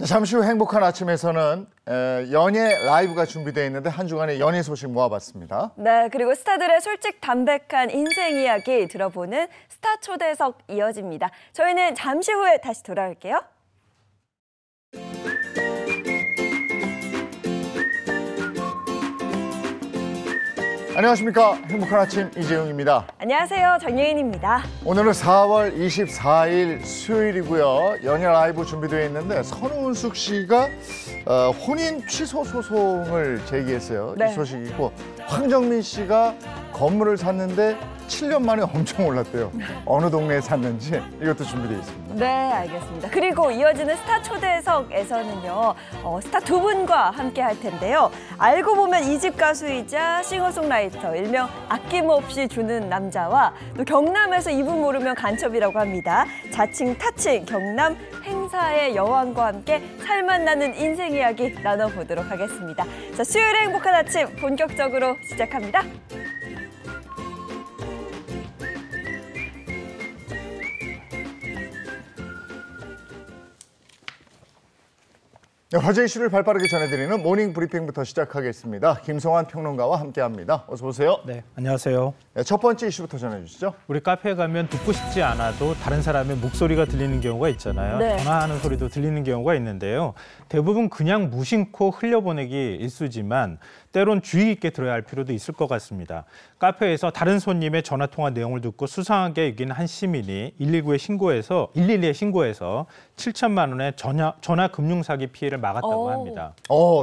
잠시 후 행복한 아침에서는 연예 라이브가 준비되어 있는데 한 주간의 연예 소식 모아봤습니다. 네, 그리고 스타들의 솔직 담백한 인생 이야기 들어보는 스타 초대석 이어집니다. 저희는 잠시 후에 다시 돌아올게요. 안녕하십니까. 행복한 아침 이재용입니다. 안녕하세요. 정예인입니다. 오늘은 4월 24일 수요일이고요. 연예 라이브 준비되어 있는데 선우은숙 씨가 혼인 취소 소송을 제기했어요. 네. 이 소식이 있고 황정민 씨가 건물을 샀는데 7년 만에 엄청 올랐대요. 어느 동네에 샀는지 이것도 준비되어 있습니다. 네, 알겠습니다. 그리고 이어지는 스타 초대석에서는요. 스타 두 분과 함께 할 텐데요. 알고 보면 이집 가수이자 싱어송라이터, 일명 아낌없이 주는 남자와 또 경남에서 이분 모르면 간첩이라고 합니다. 자칭 타칭 경남 행사의 여왕과 함께 살맛 나는 인생 이야기 나눠보도록 하겠습니다. 자, 수요일의 행복한 아침 본격적으로 시작합니다. 네, 화제 이슈를 발빠르게 전해드리는 모닝 브리핑부터 시작하겠습니다. 김성환 평론가와 함께합니다. 어서 오세요. 네, 안녕하세요. 네, 첫 번째 이슈부터 전해주시죠. 우리 카페에 가면 듣고 싶지 않아도 다른 사람의 목소리가 들리는 경우가 있잖아요. 네. 전화하는 소리도 들리는 경우가 있는데요. 대부분 그냥 무심코 흘려보내기 일쑤지만 때론 주의 깊게 들어야 할 필요도 있을 것 같습니다. 카페에서 다른 손님의 전화 통화 내용을 듣고 수상하게 여긴 한 시민이 112에 신고해서 7천만 원의 전화 금융 사기 피해를 막았다고 합니다.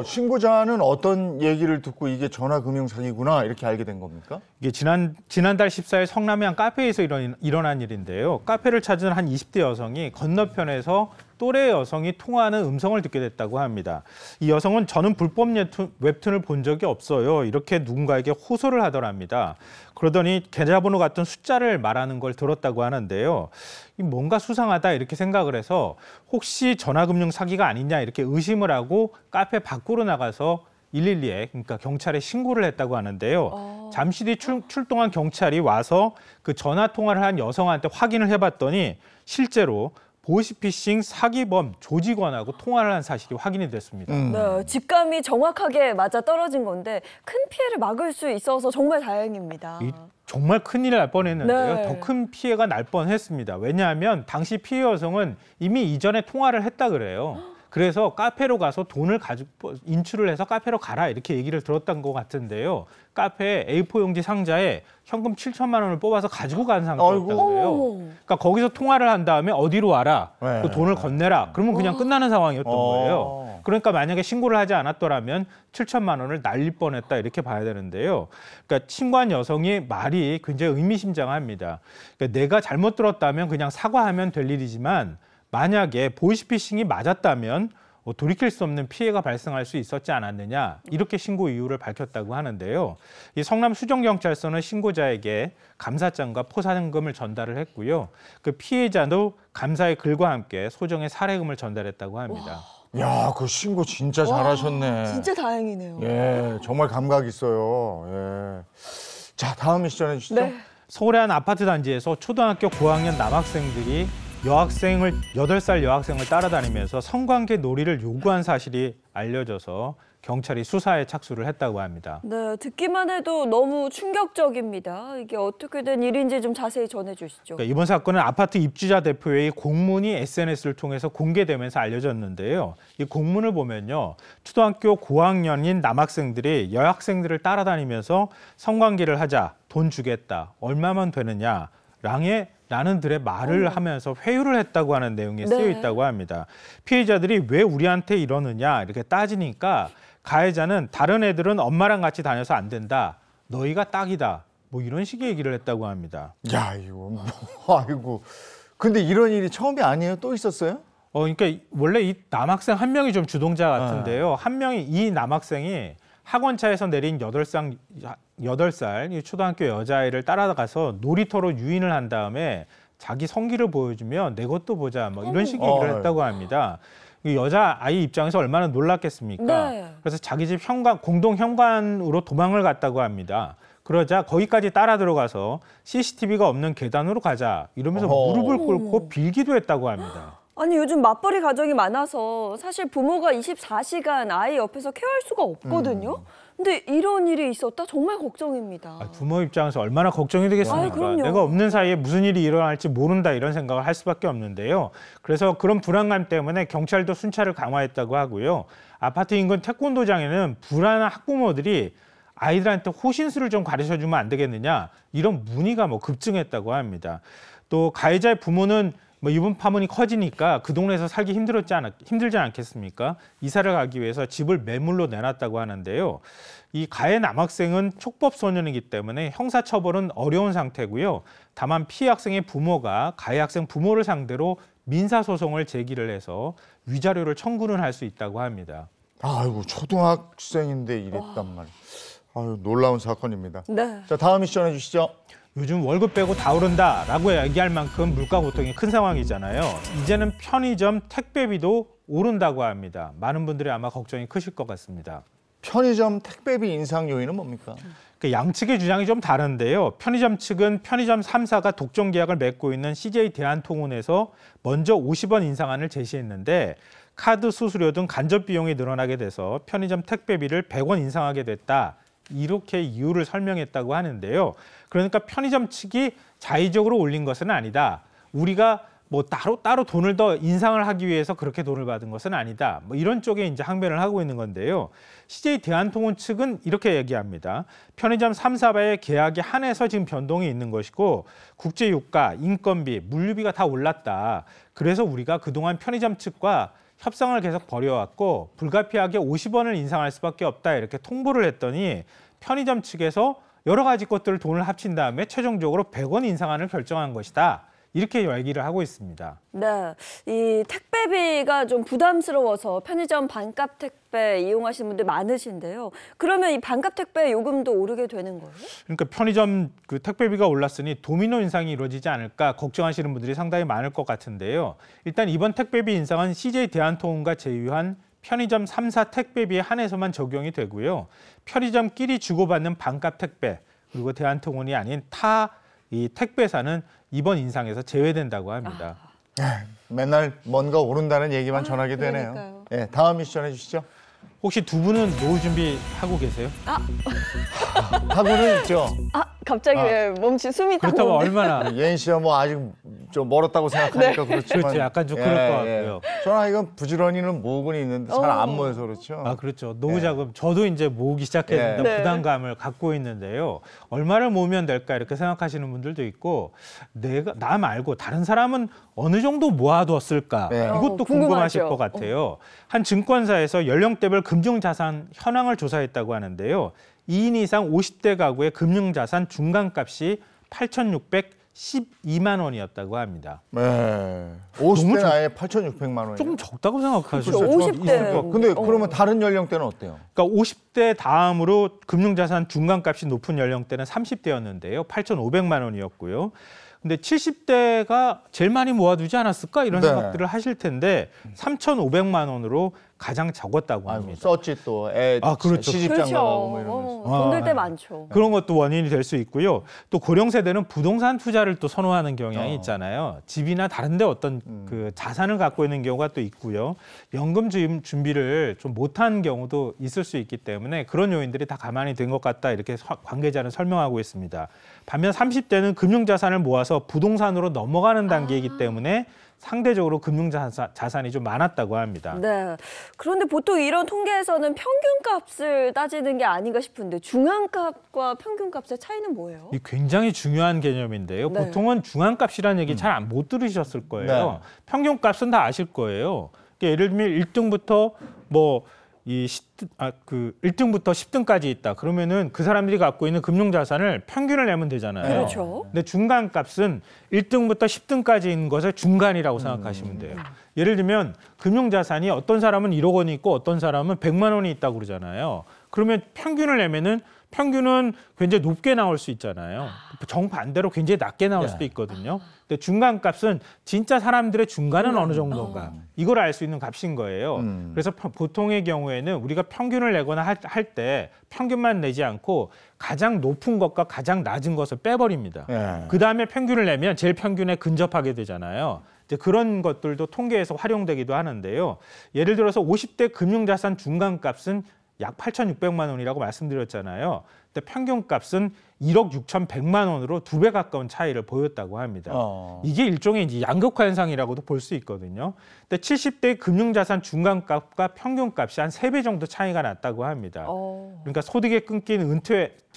신고자는 어떤 얘기를 듣고 이게 전화 금융 사기구나 이렇게 알게 된 겁니까? 이게 지난달 14일 성남의 한 카페에서 일어난 일인데요. 카페를 찾은 한 20대 여성이 건너편에서 또래 여성이 통화하는 음성을 듣게 됐다고 합니다. 이 여성은 저는 불법 웹툰을 본 적이 없어요. 이렇게 누군가에게 호소를 하더랍니다. 그러더니 계좌번호 같은 숫자를 말하는 걸 들었다고 하는데요. 뭔가 수상하다 이렇게 생각을 해서 혹시 전화금융 사기가 아니냐 이렇게 의심을 하고 카페 밖으로 나가서 112에 그러니까 경찰에 신고를 했다고 하는데요. 잠시 뒤 출동한 경찰이 와서 그 전화 통화를 한 여성한테 확인을 해봤더니 실제로 보이스피싱 사기범 조직원하고 통화를 한 사실이 확인이 됐습니다. 네, 직감이 정확하게 맞아 떨어진 건데 큰 피해를 막을 수 있어서 정말 다행입니다. 정말 큰일 날 뻔했는데요. 네. 더 큰 피해가 날 뻔했습니다. 왜냐하면 당시 피해 여성은 이미 이전에 통화를 했다 그래요. 그래서 카페로 가서 돈을 가지고 인출을 해서 카페로 가라 이렇게 얘기를 들었던 것 같은데요. 카페에 A4 용지 상자에 현금 7천만 원을 뽑아서 가지고 간 상태였다고 그래요. 그러니까 거기서 통화를 한 다음에 어디로 와라, 네. 그 돈을 건네라. 그러면 그냥 끝나는 상황이었던 거예요. 그러니까 만약에 신고를 하지 않았더라면 7천만 원을 날릴 뻔했다 이렇게 봐야 되는데요. 그러니까 신고한 여성의 말이 굉장히 의미심장합니다. 그러니까 내가 잘못 들었다면 그냥 사과하면 될 일이지만 만약에 보이스피싱이 맞았다면 돌이킬 수 없는 피해가 발생할 수 있었지 않았느냐 이렇게 신고 이유를 밝혔다고 하는데요. 이 성남 수정경찰서는 신고자에게 감사장과 포상금을 전달을 했고요. 그 피해자도 감사의 글과 함께 소정의 사례금을 전달했다고 합니다. 야, 그 신고 진짜 잘하셨네. 진짜 다행이네요. 예, 정말 감각 있어요. 예. 자, 다음 이슈 전해주시죠. 네. 서울의 한 아파트 단지에서 초등학교 고학년 남학생들이 8살 여학생을 따라다니면서 성관계 놀이를 요구한 사실이 알려져서 경찰이 수사에 착수를 했다고 합니다. 네, 듣기만 해도 너무 충격적입니다. 이게 어떻게 된 일인지 좀 자세히 전해주시죠. 그러니까 이번 사건은 아파트 입주자 대표회의 공문이 SNS를 통해서 공개되면서 알려졌는데요. 이 공문을 보면요. 초등학교 고학년인 남학생들이 여학생들을 따라다니면서 성관계를 하자, 돈 주겠다, 얼마만 되느냐, 라는 들의 말을 하면서 회유를 했다고 하는 내용이 쓰여 있다고 합니다. 피해자들이 왜 우리한테 이러느냐 이렇게 따지니까 가해자는 다른 애들은 엄마랑 같이 다녀서 안 된다. 너희가 딱이다. 뭐 이런 식의 얘기를 했다고 합니다. 야, 이거 아이고. 근데 이런 일이 처음이 아니에요? 또 있었어요? 그러니까 원래 이 남학생 한 명이 좀 주동자 같은데요. 한 명이 이 남학생이 학원차에서 내린 8살 이 초등학교 여자아이를 따라가서 놀이터로 유인을 한 다음에 자기 성기를 보여주면 내 것도 보자 뭐 이런 식의 얘기를 했다고 합니다. 이 여자 아이 입장에서 얼마나 놀랐겠습니까? 네. 그래서 자기 집 현관, 공동 현관으로 도망을 갔다고 합니다. 그러자 거기까지 따라 들어가서 CCTV가 없는 계단으로 가자 이러면서 어허. 무릎을 꿇고 빌기도 했다고 합니다. 아니 요즘 맞벌이 가정이 많아서 사실 부모가 24시간 아이 옆에서 케어할 수가 없거든요. 근데 이런 일이 있었다 정말 걱정입니다. 부모 입장에서 얼마나 걱정이 되겠습니까? 아유, 그럼요. 내가 없는 사이에 무슨 일이 일어날지 모른다 이런 생각을 할 수밖에 없는데요. 그래서 그런 불안감 때문에 경찰도 순찰을 강화했다고 하고요. 아파트 인근 태권도장에는 불안한 학부모들이 아이들한테 호신술을 좀 가르쳐주면 안 되겠느냐 이런 문의가 급증했다고 합니다. 또 가해자의 부모는 이번 파문이 커지니까 그 동네에서 살기 힘들지 않겠습니까? 이사를 가기 위해서 집을 매물로 내놨다고 하는데요. 이 가해 남학생은 촉법 소년이기 때문에 형사처벌은 어려운 상태고요. 다만 피해 학생의 부모가 가해 학생 부모를 상대로 민사소송을 제기를 해서 위자료를 청구는 할 수 있다고 합니다. 아이고 초등학생인데 이랬단 말이에요. 아유 놀라운 사건입니다. 네. 자 다음 미션 해주시죠. 요즘 월급 빼고 다 오른다라고 얘기할 만큼 물가 고통이 큰 상황이잖아요. 이제는 편의점 택배비도 오른다고 합니다. 많은 분들이 아마 걱정이 크실 것 같습니다. 편의점 택배비 인상 요인은 뭡니까? 그 양측의 주장이 좀 다른데요. 편의점 측은 편의점 3사가 독점 계약을 맺고 있는 CJ 대한통운에서 먼저 50원 인상안을 제시했는데 카드 수수료 등 간접 비용이 늘어나게 돼서 편의점 택배비를 100원 인상하게 됐다. 이렇게 이유를 설명했다고 하는데요. 그러니까 편의점 측이 자의적으로 올린 것은 아니다. 우리가 따로 돈을 더 인상을 하기 위해서 그렇게 돈을 받은 것은 아니다. 이런 쪽에 이제 항변을 하고 있는 건데요. CJ 대한통운 측은 이렇게 얘기합니다. 편의점 3사와의 계약에 한해서 지금 변동이 있는 것이고 국제유가, 인건비, 물류비가 다 올랐다. 그래서 우리가 그동안 편의점 측과 협상을 계속 벌여왔고 불가피하게 50원을 인상할 수밖에 없다 이렇게 통보를 했더니 편의점 측에서 여러 가지 것들을 돈을 합친 다음에 최종적으로 100원 인상안을 결정한 것이다. 이렇게 얘기를 하고 있습니다. 네, 이 택배비가 좀 부담스러워서 편의점 반값 택배 이용하시는 분들 많으신데요. 그러면 이 반값 택배 요금도 오르게 되는 거예요? 그러니까 편의점 그 택배비가 올랐으니 도미노 인상이 이루어지지 않을까 걱정하시는 분들이 상당히 많을 것 같은데요. 일단 이번 택배비 인상은 CJ 대한통운과 제휴한 편의점 3사 택배비에 한해서만 적용이 되고요. 편의점끼리 주고받는 반값 택배 그리고 대한통운이 아닌 이 택배사는 이번 인상에서 제외된다고 합니다. 맨날 뭔가 오른다는 얘기만 전하게 되네요. 그러니까요. 예, 다음 미션 해주시죠. 혹시 두 분은 노후 준비하고 계세요? 하고는 있죠. 갑자기 왜 숨이 딱 그렇다면 오는데? 얼마나? 예인 씨야 아직 좀 멀었다고 생각하니까 그렇지만 그렇죠. 약간 좀 그럴 것 같고요. 저는 이건 부지런히는 모으고는 있는데 잘 안 모여서 그렇죠. 그렇죠. 노후 자금 저도 이제 모으기 시작했는데 네. 부담감을 갖고 있는데요. 얼마를 모으면 될까 이렇게 생각하시는 분들도 있고 나 말고 다른 사람은 어느 정도 모아뒀을까 네. 이것도 궁금하실 것 같아요. 한 증권사에서 연령대별 금융자산 현황을 조사했다고 하는데요. 2인 이상 50대 가구의 금융자산 중간값이 8,612만 원이었다고 합니다. 네. 50대 나이에 8,600만 원이요. 조금 적다고 생각하시죠? 그렇죠. 50대. 근데 그러면 다른 연령대는 어때요? 그러니까 50대 다음으로 금융자산 중간값이 높은 연령대는 30대였는데요. 8,500만 원이었고요. 근데 70대가 제일 많이 모아두지 않았을까 이런 네. 생각들을 하실 텐데 3,500만 원으로 가장 적었다고 아이고, 합니다. 썼지 또 애 그렇죠. 시집장 나가고 뭐 이러면서. 돈 들 때 많죠. 그런 것도 원인이 될 수 있고요. 또 고령 세대는 부동산 투자를 또 선호하는 경향이 있잖아요. 집이나 다른 데 어떤 그 자산을 갖고 있는 경우가 또 있고요. 연금 준비를 좀 못한 경우도 있을 수 있기 때문에 그런 요인들이 다 가만히 된 것 같다 이렇게 관계자는 설명하고 있습니다. 반면 30대는 금융자산을 모아서 부동산으로 넘어가는 단계이기 때문에 상대적으로 금융자산이 좀 많았다고 합니다. 네. 그런데 보통 이런 통계에서는 평균값을 따지는 게 아닌가 싶은데 중앙값과 평균값의 차이는 뭐예요? 이 굉장히 중요한 개념인데요. 네. 보통은 중앙값이라는 얘기 잘 못 들으셨을 거예요. 네. 평균값은 다 아실 거예요. 그러니까 예를 들면 1등부터 1등부터 10등까지 있다. 그러면은 그 사람들이 갖고 있는 금융자산을 평균을 내면 되잖아요. 그렇죠. 근데 중간값은 1등부터 10등까지 있는 것을 중간이라고 생각하시면 돼요. 예를 들면 금융자산이 어떤 사람은 1억 원이 있고 어떤 사람은 100만 원이 있다고 그러잖아요. 그러면 평균을 내면은 평균은 굉장히 높게 나올 수 있잖아요. 정반대로 굉장히 낮게 나올 수도 있거든요. 근데 중간값은 진짜 사람들의 중간은 어느 정도인가 이걸 알 수 있는 값인 거예요. 그래서 보통의 경우에는 우리가 평균을 내거나 할 때 평균만 내지 않고 가장 높은 것과 가장 낮은 것을 빼버립니다. 그다음에 평균을 내면 제일 평균에 근접하게 되잖아요. 이제 그런 것들도 통계에서 활용되기도 하는데요. 예를 들어서 50대 금융자산 중간값은 약 8,600만 원이라고 말씀드렸잖아요. 근데 평균값은 1억 6,100만 원으로 2배 가까운 차이를 보였다고 합니다. 이게 일종의 이제 양극화 현상이라고도 볼 수 있거든요. 근데 70대 금융자산 중간값과 평균값이 한 3배 정도 차이가 났다고 합니다. 그러니까 소득이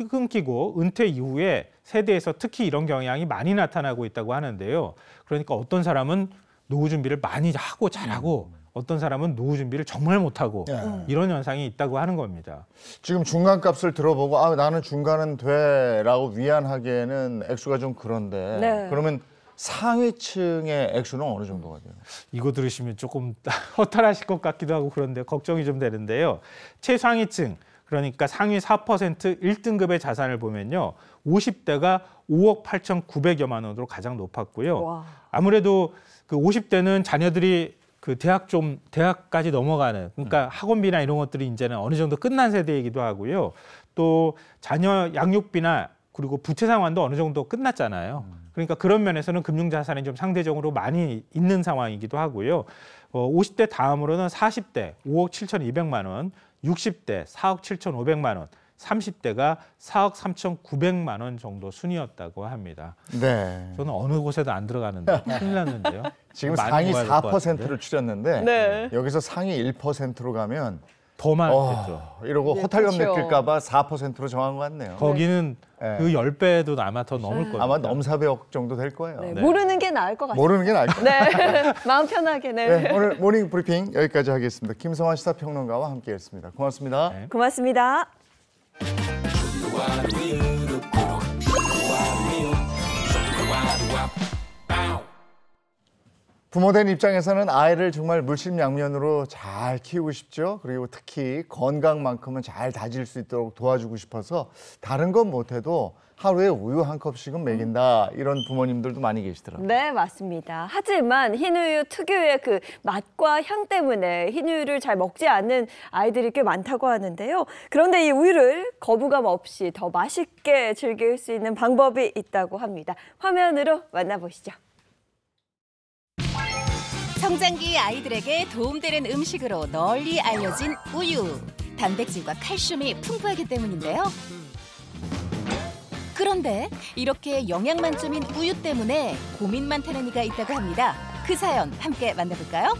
끊기고 은퇴 이후에 세대에서 특히 이런 경향이 많이 나타나고 있다고 하는데요. 그러니까 어떤 사람은 노후 준비를 많이 하고 잘하고 어떤 사람은 노후 준비를 정말 못하고 이런 현상이 있다고 하는 겁니다. 지금 중간값을 들어보고 아 나는 중간은 돼라고 위안하기에는 액수가 좀 그런데 네. 그러면 상위층의 액수는 어느 정도가 돼요? 이거 들으시면 조금 허탈하실 것 같기도 하고 그런데 걱정이 좀 되는데요. 최상위층 그러니까 상위 4% 1등급의 자산을 보면요. 50대가 5억 8,900여만 원으로 가장 높았고요. 와. 아무래도 그 50대는 자녀들이 그 대학까지 넘어가는 그러니까 학원비나 이런 것들이 이제는 어느 정도 끝난 세대이기도 하고요. 또 자녀 양육비나 그리고 부채 상환도 어느 정도 끝났잖아요. 그러니까 그런 면에서는 금융자산이 좀 상대적으로 많이 있는 상황이기도 하고요. 50대 다음으로는 40대 5억 7,200만 원, 60대 4억 7,500만 원, 30대가 4억 3,900만 원 정도 순이었다고 합니다. 네. 저는 어느 곳에도 안 들어가는데 큰일 났는데요. 지금 많이 상위 모아야 될것 4%를 추렸는데 네. 여기서 상위 1%로 가면 더 많겠죠. 이러고 네, 허탈감 그렇죠. 느낄까 봐 4%로 정한 것 같네요. 거기는 네. 그 10배도 아마 더 넘을 거예요. 아마 넘사벽 정도 될 거예요. 네, 네. 모르는 게 나을 것 같아요. 모르는 게 나을 것 같아요. 네, 마음 편하게. 네. 네, 오늘 모닝 브리핑 여기까지 하겠습니다. 김성환 시사평론가와 함께했습니다. 고맙습니다. 네. 고맙습니다. 부모된 입장에서는 아이를 정말 물심양면으로 잘 키우고 싶죠. 그리고 특히 건강만큼은 잘 다질 수 있도록 도와주고 싶어서 다른 건 못해도 하루에 우유 한 컵씩은 먹인다. 이런 부모님들도 많이 계시더라고요. 네, 맞습니다. 하지만 흰우유 특유의 그 맛과 향 때문에 흰우유를 잘 먹지 않는 아이들이 꽤 많다고 하는데요. 그런데 이 우유를 거부감 없이 더 맛있게 즐길 수 있는 방법이 있다고 합니다. 화면으로 만나보시죠. 성장기 아이들에게 도움되는 음식으로 널리 알려진 우유. 단백질과 칼슘이 풍부하기 때문인데요. 그런데 이렇게 영양 만점인 우유 때문에 고민 많다는 이가 있다고 합니다. 그 사연 함께 만나볼까요?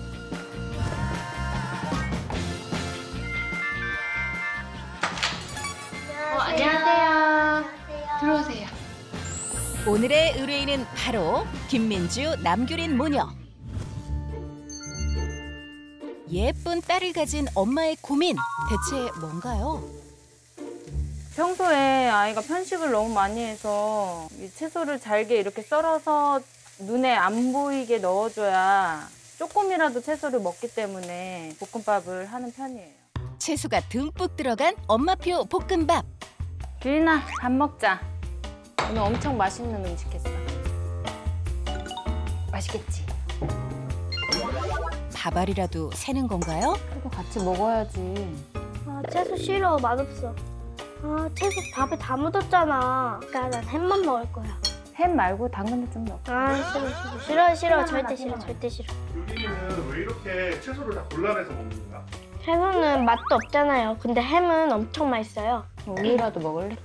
안녕하세요. 들어오세요. 오늘의 의뢰인은 바로 김민주, 남규린 모녀. 예쁜 딸을 가진 엄마의 고민, 대체 뭔가요? 평소에 아이가 편식을 너무 많이 해서 이 채소를 잘게 이렇게 썰어서 눈에 안 보이게 넣어줘야 조금이라도 채소를 먹기 때문에 볶음밥을 하는 편이에요. 채소가 듬뿍 들어간 엄마표 볶음밥. 규린아, 밥 먹자. 오늘 엄청 맛있는 음식 했어. 맛있겠지? 밥알이라도 새는 건가요? 그래도 같이 먹어야지. 아, 채소 싫어. 맛없어. 아, 채소 밥에 다 묻었잖아. 그러니까 난 햄만 먹을 거야. 햄 말고 당근도 좀 넣어. 아, 싫어. 절대 싫어. 절대 싫어. 유빈이는 왜 이렇게 채소를 다 골라내서 먹는 거야? 채소는 맛도 없잖아요. 근데 햄은 엄청 맛있어요. 우유라도 먹을래?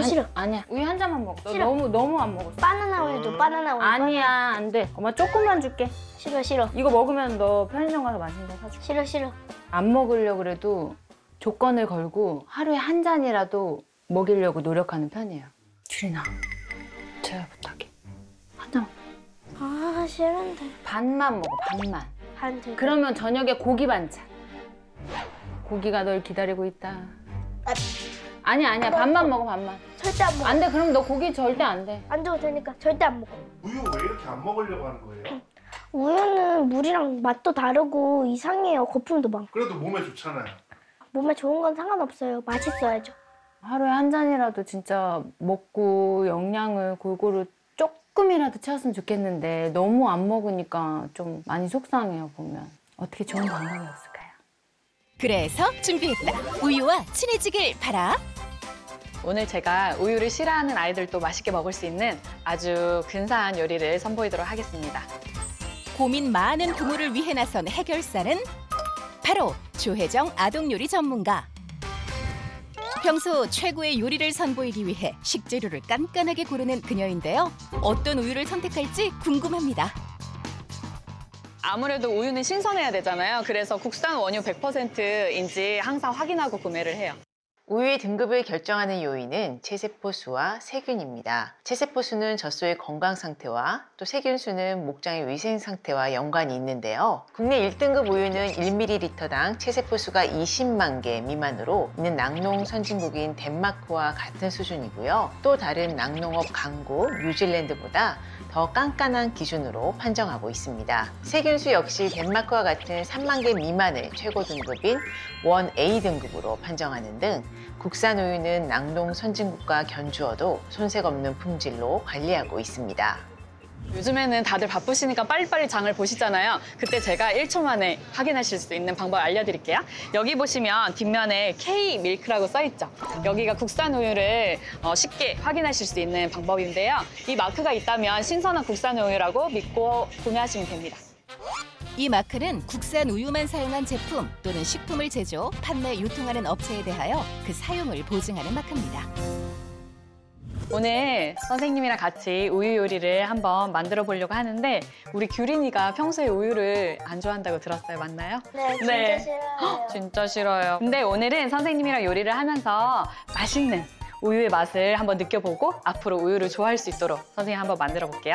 싫어. 아니야. 우유 한 잔만 먹어. 너 싫어. 너무 안 먹었어. 바나나 우유도 바나나 우유. 아니야, 안 돼. 엄마 조금만 줄게. 싫어. 이거 먹으면 너 편의점 가서 맛있는 거 사줄게. 싫어. 안 먹으려고 그래도 조건을 걸고 하루에 한 잔이라도 먹이려고 노력하는 편이에요. 규린아, 제발 부탁해. 한 잔. 아, 싫은데. 반만 먹어, 반만. 반 들. 그러면 저녁에 고기 반찬. 고기가 널 기다리고 있다. 아니야, 반만 먹어, 반만. 절대 안 먹어. 안 돼, 그럼 너 고기 절대 안 돼. 안 줘도 되니까 절대 안 먹어. 우유 왜 이렇게 안 먹으려고 하는 거예요? 우유는 물이랑 맛도 다르고 이상해요. 거품도 많고. 그래도 몸에 좋잖아요. 몸에 좋은 건 상관없어요. 맛있어야죠. 하루에 한 잔이라도 진짜 먹고 영양을 골고루 조금이라도 채웠으면 좋겠는데 너무 안 먹으니까 좀 많이 속상해요, 보면. 어떻게 좋은 방법이 없을까요? 그래서 준비했다. 우유와 친해지길 바라. 오늘 제가 우유를 싫어하는 아이들도 맛있게 먹을 수 있는 아주 근사한 요리를 선보이도록 하겠습니다. 고민 많은 부모를 위해 나선 해결사는 바로 조혜정 아동요리 전문가. 평소 최고의 요리를 선보이기 위해 식재료를 깐깐하게 고르는 그녀인데요. 어떤 우유를 선택할지 궁금합니다. 아무래도 우유는 신선해야 되잖아요. 그래서 국산 원유 100%인지 항상 확인하고 구매를 해요. 우유의 등급을 결정하는 요인은 체세포 수와 세균입니다. 체세포 수는 젖소의 건강 상태와 또 세균 수는 목장의 위생 상태와 연관이 있는데요. 국내 1등급 우유는 1ml당 체세포 수가 20만 개 미만으로 있는 낙농 선진국인 덴마크와 같은 수준이고요. 또 다른 낙농업 강국 뉴질랜드보다 더 깐깐한 기준으로 판정하고 있습니다. 세균수 역시 덴마크와 같은 3만 개 미만을 최고 등급인 1A 등급으로 판정하는 등 국산 우유는 낙농 선진국과 견주어도 손색 없는 품질로 관리하고 있습니다. 요즘에는 다들 바쁘시니까 빨리빨리 장을 보시잖아요. 그때 제가 1초 만에 확인하실 수 있는 방법 알려드릴게요. 여기 보시면 뒷면에 K-밀크라고 써있죠. 여기가 국산 우유를 쉽게 확인하실 수 있는 방법인데요. 이 마크가 있다면 신선한 국산 우유라고 믿고 구매하시면 됩니다. 이 마크는 국산 우유만 사용한 제품 또는 식품을 제조, 판매, 유통하는 업체에 대하여 그 사용을 보증하는 마크입니다. 오늘 선생님이랑 같이 우유 요리를 한번 만들어 보려고 하는데 우리 규린이가 평소에 우유를 안 좋아한다고 들었어요. 맞나요? 네, 진짜 싫어요. 진짜 싫어요. 근데 오늘은 선생님이랑 요리를 하면서 맛있는 우유의 맛을 한번 느껴보고 앞으로 우유를 좋아할 수 있도록 선생님 한번 만들어 볼게요.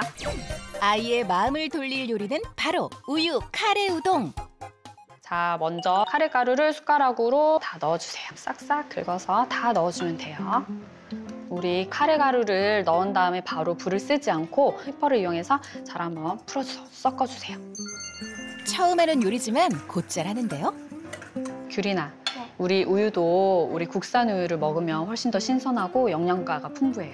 아이의 마음을 돌릴 요리는 바로 우유 카레 우동. 자, 먼저 카레가루를 숟가락으로 다 넣어주세요. 싹싹 긁어서 다 넣어주면 돼요. 우리 카레가루를 넣은 다음에 바로 불을 쓰지 않고 휘퍼를 이용해서 잘 한번 풀어서 섞어주세요. 처음 하는 요리지만 곧잘 하는데요. 규린아, 우리 우유도 우리 국산 우유를 먹으면 훨씬 더 신선하고 영양가가 풍부해요.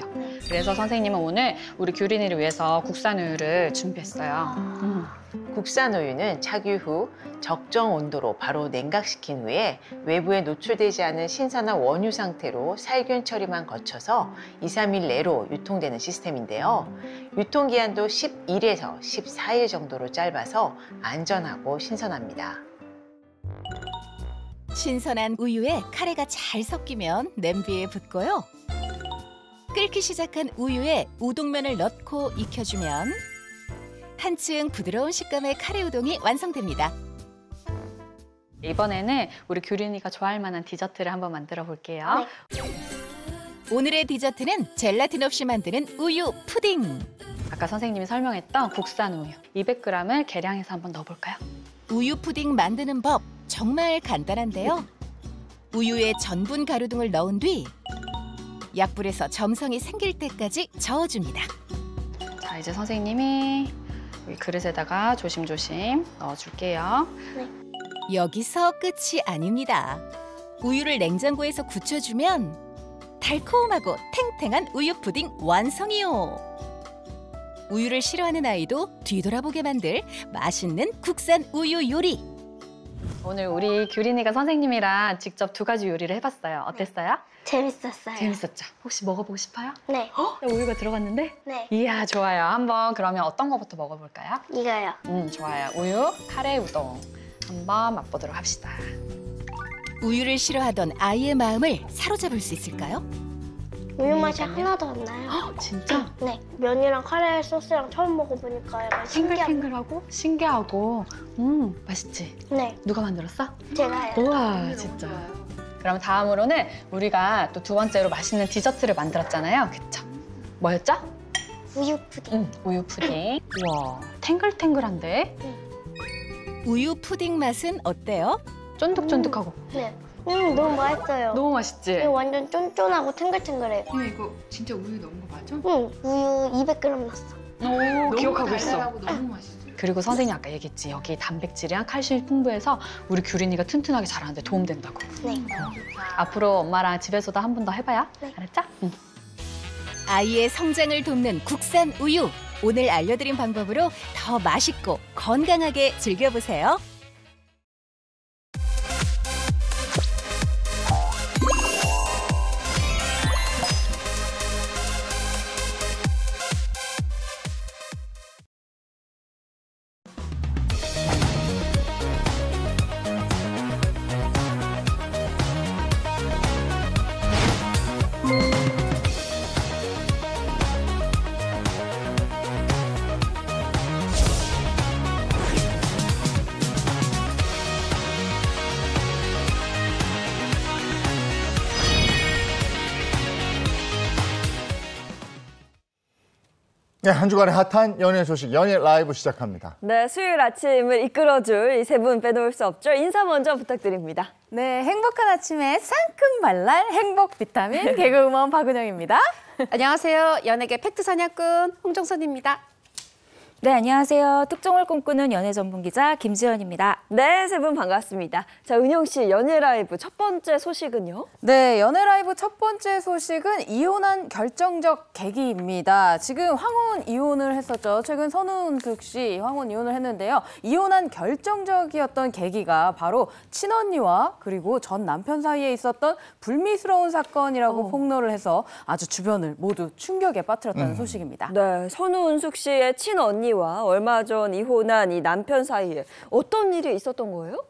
그래서 선생님은 오늘 우리 규린이를 위해서 국산 우유를 준비했어요. 국산 우유는 착유 후 적정 온도로 바로 냉각시킨 후에 외부에 노출되지 않은 신선한 원유 상태로 살균 처리만 거쳐서 2, 3일 내로 유통되는 시스템인데요. 유통기한도 11에서 14일 정도로 짧아서 안전하고 신선합니다. 신선한 우유에 카레가 잘 섞이면 냄비에 붓고요. 끓기 시작한 우유에 우동면을 넣고 익혀주면 한층 부드러운 식감의 카레 우동이 완성됩니다. 이번에는 우리 규린이가 좋아할 만한 디저트를 한번 만들어 볼게요. 오늘의 디저트는 젤라틴 없이 만드는 우유 푸딩. 아까 선생님이 설명했던 국산 우유 200g을 계량해서 한번 넣어볼까요? 우유 푸딩 만드는 법 정말 간단한데요. 우유에 전분 가루 등을 넣은 뒤 약불에서 점성이 생길 때까지 저어줍니다. 자, 이제 선생님이 여기 그릇에다가 조심조심 넣어줄게요. 여기서 끝이 아닙니다. 우유를 냉장고에서 굳혀주면 달콤하고 탱탱한 우유 푸딩 완성이요. 우유를 싫어하는 아이도 뒤돌아보게 만들 맛있는 국산 우유 요리. 오늘 우리 규린이가 선생님이랑 직접 2가지 요리를 해봤어요. 어땠어요? 재밌었어요. 재밌었죠? 혹시 먹어보고 싶어요? 네. 우유가 들어갔는데? 네. 이야, 좋아요. 한번 그러면 어떤 거부터 먹어볼까요? 이거요. 좋아요. 우유 카레 우동 한번 맛보도록 합시다. 우유를 싫어하던 아이의 마음을 사로잡을 수 있을까요? 우유 맛이 하나도 안 나요. 진짜? 네. 면이랑 카레 소스랑 처음 먹어보니까 약간 신기하고. 탱글탱글하고 신기하고 맛있지? 네. 누가 만들었어? 제가요. 우와, 진짜. 그럼 다음으로는 우리가 또 2번째로 맛있는 디저트를 만들었잖아요. 그쵸? 뭐였죠? 우유 푸딩. 우유 푸딩. 우와, 탱글탱글한데? 우유 푸딩 맛은 어때요? 쫀득쫀득하고. 네. 너무 맛있어요. 너무 맛있지? 이거 완전 쫀쫀하고 탱글탱글해요. 근데 이거 진짜 우유 넣은 거 맞아? 우유 200g 넣었어. 오, 기억하고 있어. 달달하고 너무 맛있어요. 그리고 선생님 아까 얘기했지. 여기 단백질이랑 칼슘이 풍부해서 우리 규린이가 튼튼하게 자라는데 도움된다고. 네. 앞으로 엄마랑 집에서도 한 번 더 해봐요. 네. 알았죠? 응. 아이의 성장을 돕는 국산 우유. 오늘 알려드린 방법으로 더 맛있고 건강하게 즐겨보세요. 네, 한 주간의 핫한 연예 소식, 연예 라이브 시작합니다. 네, 수요일 아침을 이끌어줄 이 세 분 빼놓을 수 없죠. 인사 먼저 부탁드립니다. 네, 행복한 아침에 상큼 발랄 행복 비타민 개그우먼 박은영입니다. 안녕하세요. 연예계 팩트 사냥꾼 홍정선입니다. 네, 안녕하세요. 특종을 꿈꾸는 연예 전문 기자 김지연입니다. 네, 세 분 반갑습니다. 자, 은영 씨, 연예 라이브 첫 번째 소식은요? 네, 연예 라이브 첫 번째 소식은 이혼한 결정적 계기입니다. 지금 황혼 이혼을 했었죠. 최근 선우은숙 씨 황혼 이혼을 했는데요. 이혼한 결정적이었던 계기가 바로 친언니와 그리고 전 남편 사이에 있었던 불미스러운 사건이라고 폭로를 해서 아주 주변을 모두 충격에 빠뜨렸다는 소식입니다. 네, 선우은숙 씨의 친언니와 얼마 전 이혼한 이 남편 사이에 어떤 일이 있었던 거예요?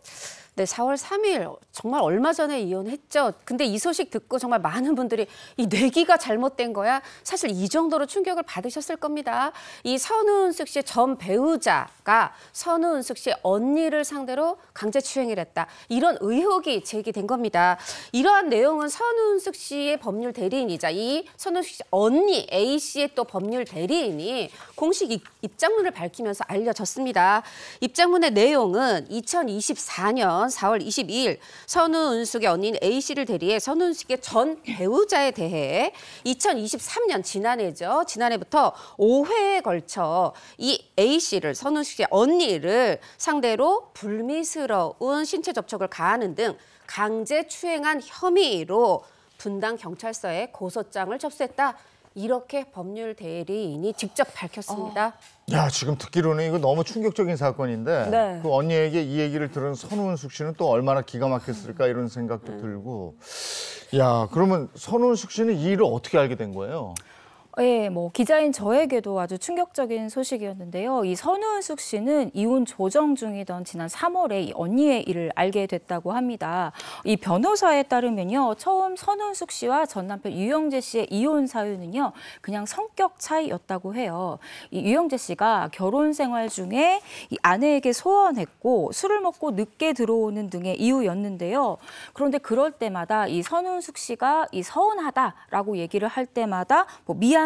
네, 4월 3일 정말 얼마 전에 이혼했죠. 근데 이 소식 듣고 정말 많은 분들이 이 내기가 잘못된 거야? 사실 이 정도로 충격을 받으셨을 겁니다. 이 선우은숙 씨의 전 배우자가 선우은숙 씨의 언니를 상대로 강제추행을 했다. 이런 의혹이 제기된 겁니다. 이러한 내용은 선우은숙 씨의 법률 대리인이자 이 선우은숙 씨 언니 A 씨의 또 법률 대리인이 공식 입장문을 밝히면서 알려졌습니다. 입장문의 내용은 2024년 4월 22일 선우은숙의 언니인 A 씨를 대리해 선우은숙의 전 배우자에 대해 2023년 지난해부터 5회에 걸쳐 이 A 씨를 선우은숙의 언니를 상대로 불미스러운 신체 접촉을 가하는 등 강제 추행한 혐의로 분당 경찰서에 고소장을 접수했다. 이렇게 법률 대리인이 직접 밝혔습니다. 야, 지금 듣기로는 이거 너무 충격적인 사건인데 네. 그 언니에게 이 얘기를 들은 선우은숙 씨는 또 얼마나 기가 막혔을까 이런 생각도 들고. 야, 그러면 선우은숙 씨는 이 일을 어떻게 알게 된 거예요? 예, 뭐 기자인 저에게도 아주 충격적인 소식이었는데요. 이 선우은숙 씨는 이혼 조정 중이던 지난 3월에 이 언니의 일을 알게 됐다고 합니다. 이 변호사에 따르면요, 처음 선우은숙 씨와 전 남편 유영재 씨의 이혼 사유는요, 그냥 성격 차이였다고 해요. 이 유영재 씨가 결혼 생활 중에 이 아내에게 소원했고 술을 먹고 늦게 들어오는 등의 이유였는데요. 그런데 그럴 때마다 이 선우은숙 씨가 이 서운하다라고 얘기를 할 때마다 뭐 미안하다,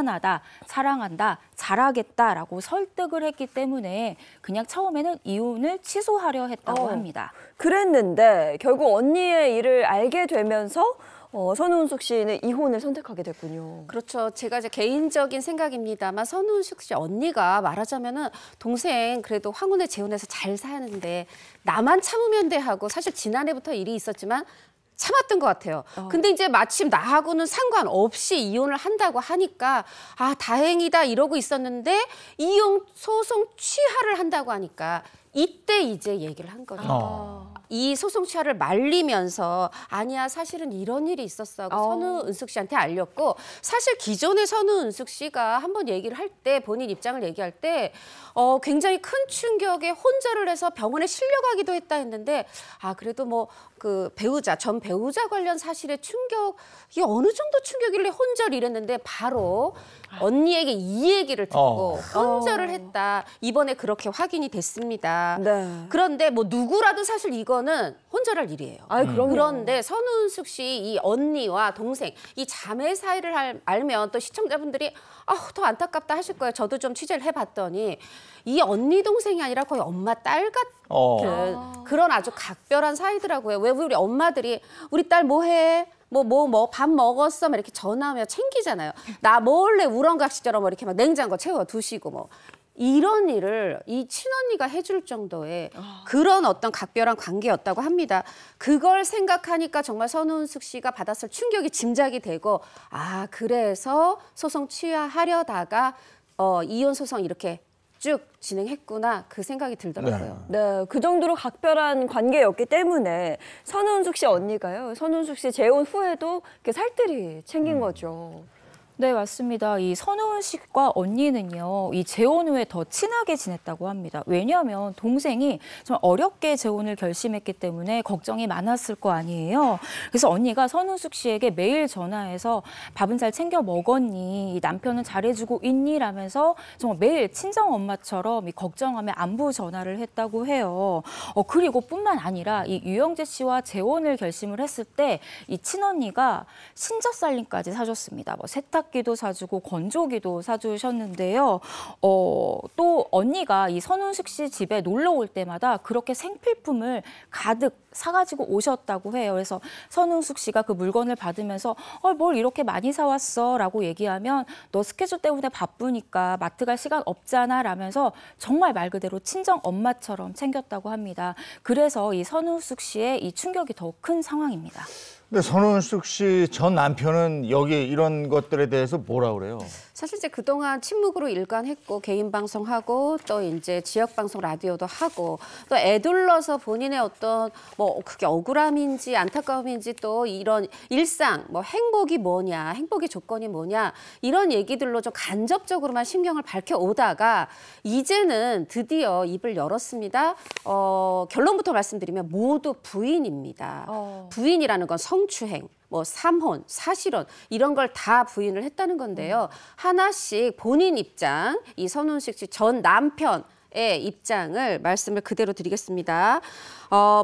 사랑한다, 잘하겠다라고 설득을 했기 때문에 그냥 처음에는 이혼을 취소하려 했다고 합니다. 그랬는데 결국 언니의 일을 알게 되면서 선우은숙 씨는 이혼을 선택하게 됐군요. 그렇죠. 제가 이제 개인적인 생각입니다만 선우은숙 씨 언니가 말하자면은 동생 그래도 황혼에 재혼해서 잘 사는데 나만 참으면 돼 하고 사실 지난해부터 일이 있었지만 참았던 것 같아요. 근데 이제 마침 나하고는 상관없이 이혼을 한다고 하니까 아 다행이다 이러고 있었는데 이혼 소송 취하를 한다고 하니까 이때 이제 얘기를 한 거죠. 이 소송 취하를 말리면서 아니야 사실은 이런 일이 있었어 하고 선우은숙 씨한테 알렸고 사실 기존에 선우은숙 씨가 한번 얘기를 할 때 본인 입장을 얘기할 때 굉장히 큰 충격에 혼절을 해서 병원에 실려가기도 했다 했는데 아 그래도 뭐 그 배우자 전 배우자 관련 사실의 충격이 어느 정도 충격일래 혼절 이랬는데 바로 언니에게 이 얘기를 듣고 혼절을 했다. 이번에 그렇게 확인이 됐습니다. 네. 그런데 뭐 누구라도 사실 이거는 혼절할 일이에요. 그럼요. 그런데 선우은숙 씨 이 언니와 동생 이 자매 사이를 알면 또 시청자분들이 더 안타깝다 하실 거예요. 저도 좀 취재를 해봤더니 이 언니 동생이 아니라 거의 엄마 딸 같은 그런 아주 각별한 사이더라고요. 왜 우리 엄마들이 우리 딸 뭐해? 밥 먹었어? 막 이렇게 전화하면 챙기잖아요. 나 몰래 우렁각시처럼 이렇게 막 냉장고 채워 두시고 뭐. 이런 일을 이 친언니가 해줄 정도의 그런 어떤 각별한 관계였다고 합니다. 그걸 생각하니까 정말 선우은숙 씨가 받았을 충격이 짐작이 되고 아 그래서 소송 취하하려다가 이혼 소송 이렇게 쭉 진행했구나 그 생각이 들더라고요. 네, 그 정도로 각별한 관계였기 때문에 선우은숙 씨 언니가요. 선우은숙 씨 재혼 후에도 이렇게 살뜰히 챙긴 거죠. 네, 맞습니다. 이 선우은 씨과 언니는요, 이 재혼 후에 더 친하게 지냈다고 합니다. 왜냐하면 동생이 좀 어렵게 재혼을 결심했기 때문에 걱정이 많았을 거 아니에요. 그래서 언니가 선우숙 씨에게 매일 전화해서 밥은 잘 챙겨 먹었니? 이 남편은 잘해주고 있니? 라면서 정말 매일 친정 엄마처럼 이 걱정하며 안부 전화를 했다고 해요. 그리고 뿐만 아니라 이 유영재 씨와 재혼을 결심을 했을 때 이 친언니가 신젓살림까지 사줬습니다. 뭐 세탁기도 사주고 건조기도 사주셨는데요. 또 언니가 이 선우숙 씨 집에 놀러 올 때마다 그렇게 생필품을 가득 사가지고 오셨다고 해요. 그래서 선우숙 씨가 그 물건을 받으면서 뭘 이렇게 많이 사왔어? 라고 얘기하면 너 스케줄 때문에 바쁘니까 마트 갈 시간 없잖아 라면서 정말 말 그대로 친정 엄마처럼 챙겼다고 합니다. 그래서 이 선우숙 씨의 이 충격이 더 큰 상황입니다. 근데 선우은숙 씨 전 남편은 여기 이런 것들에 대해서 뭐라 그래요? 사실 이제 그동안 침묵으로 일관했고 개인 방송하고 또 이제 지역 방송 라디오도 하고 또 애둘러서 본인의 어떤 뭐 그게 억울함인지 안타까움인지 또 이런 일상 뭐 행복이 뭐냐 행복의 조건이 뭐냐 이런 얘기들로 좀 간접적으로만 심경을 밝혀오다가 이제는 드디어 입을 열었습니다. 결론부터 말씀드리면 모두 부인입니다. 부인이라는 건 성추행, 뭐 삼혼, 사실혼 이런 걸 다 부인을 했다는 건데요. 하나씩 본인 입장, 이 선우은숙 씨 전 남편의 입장을 말씀을 그대로 드리겠습니다.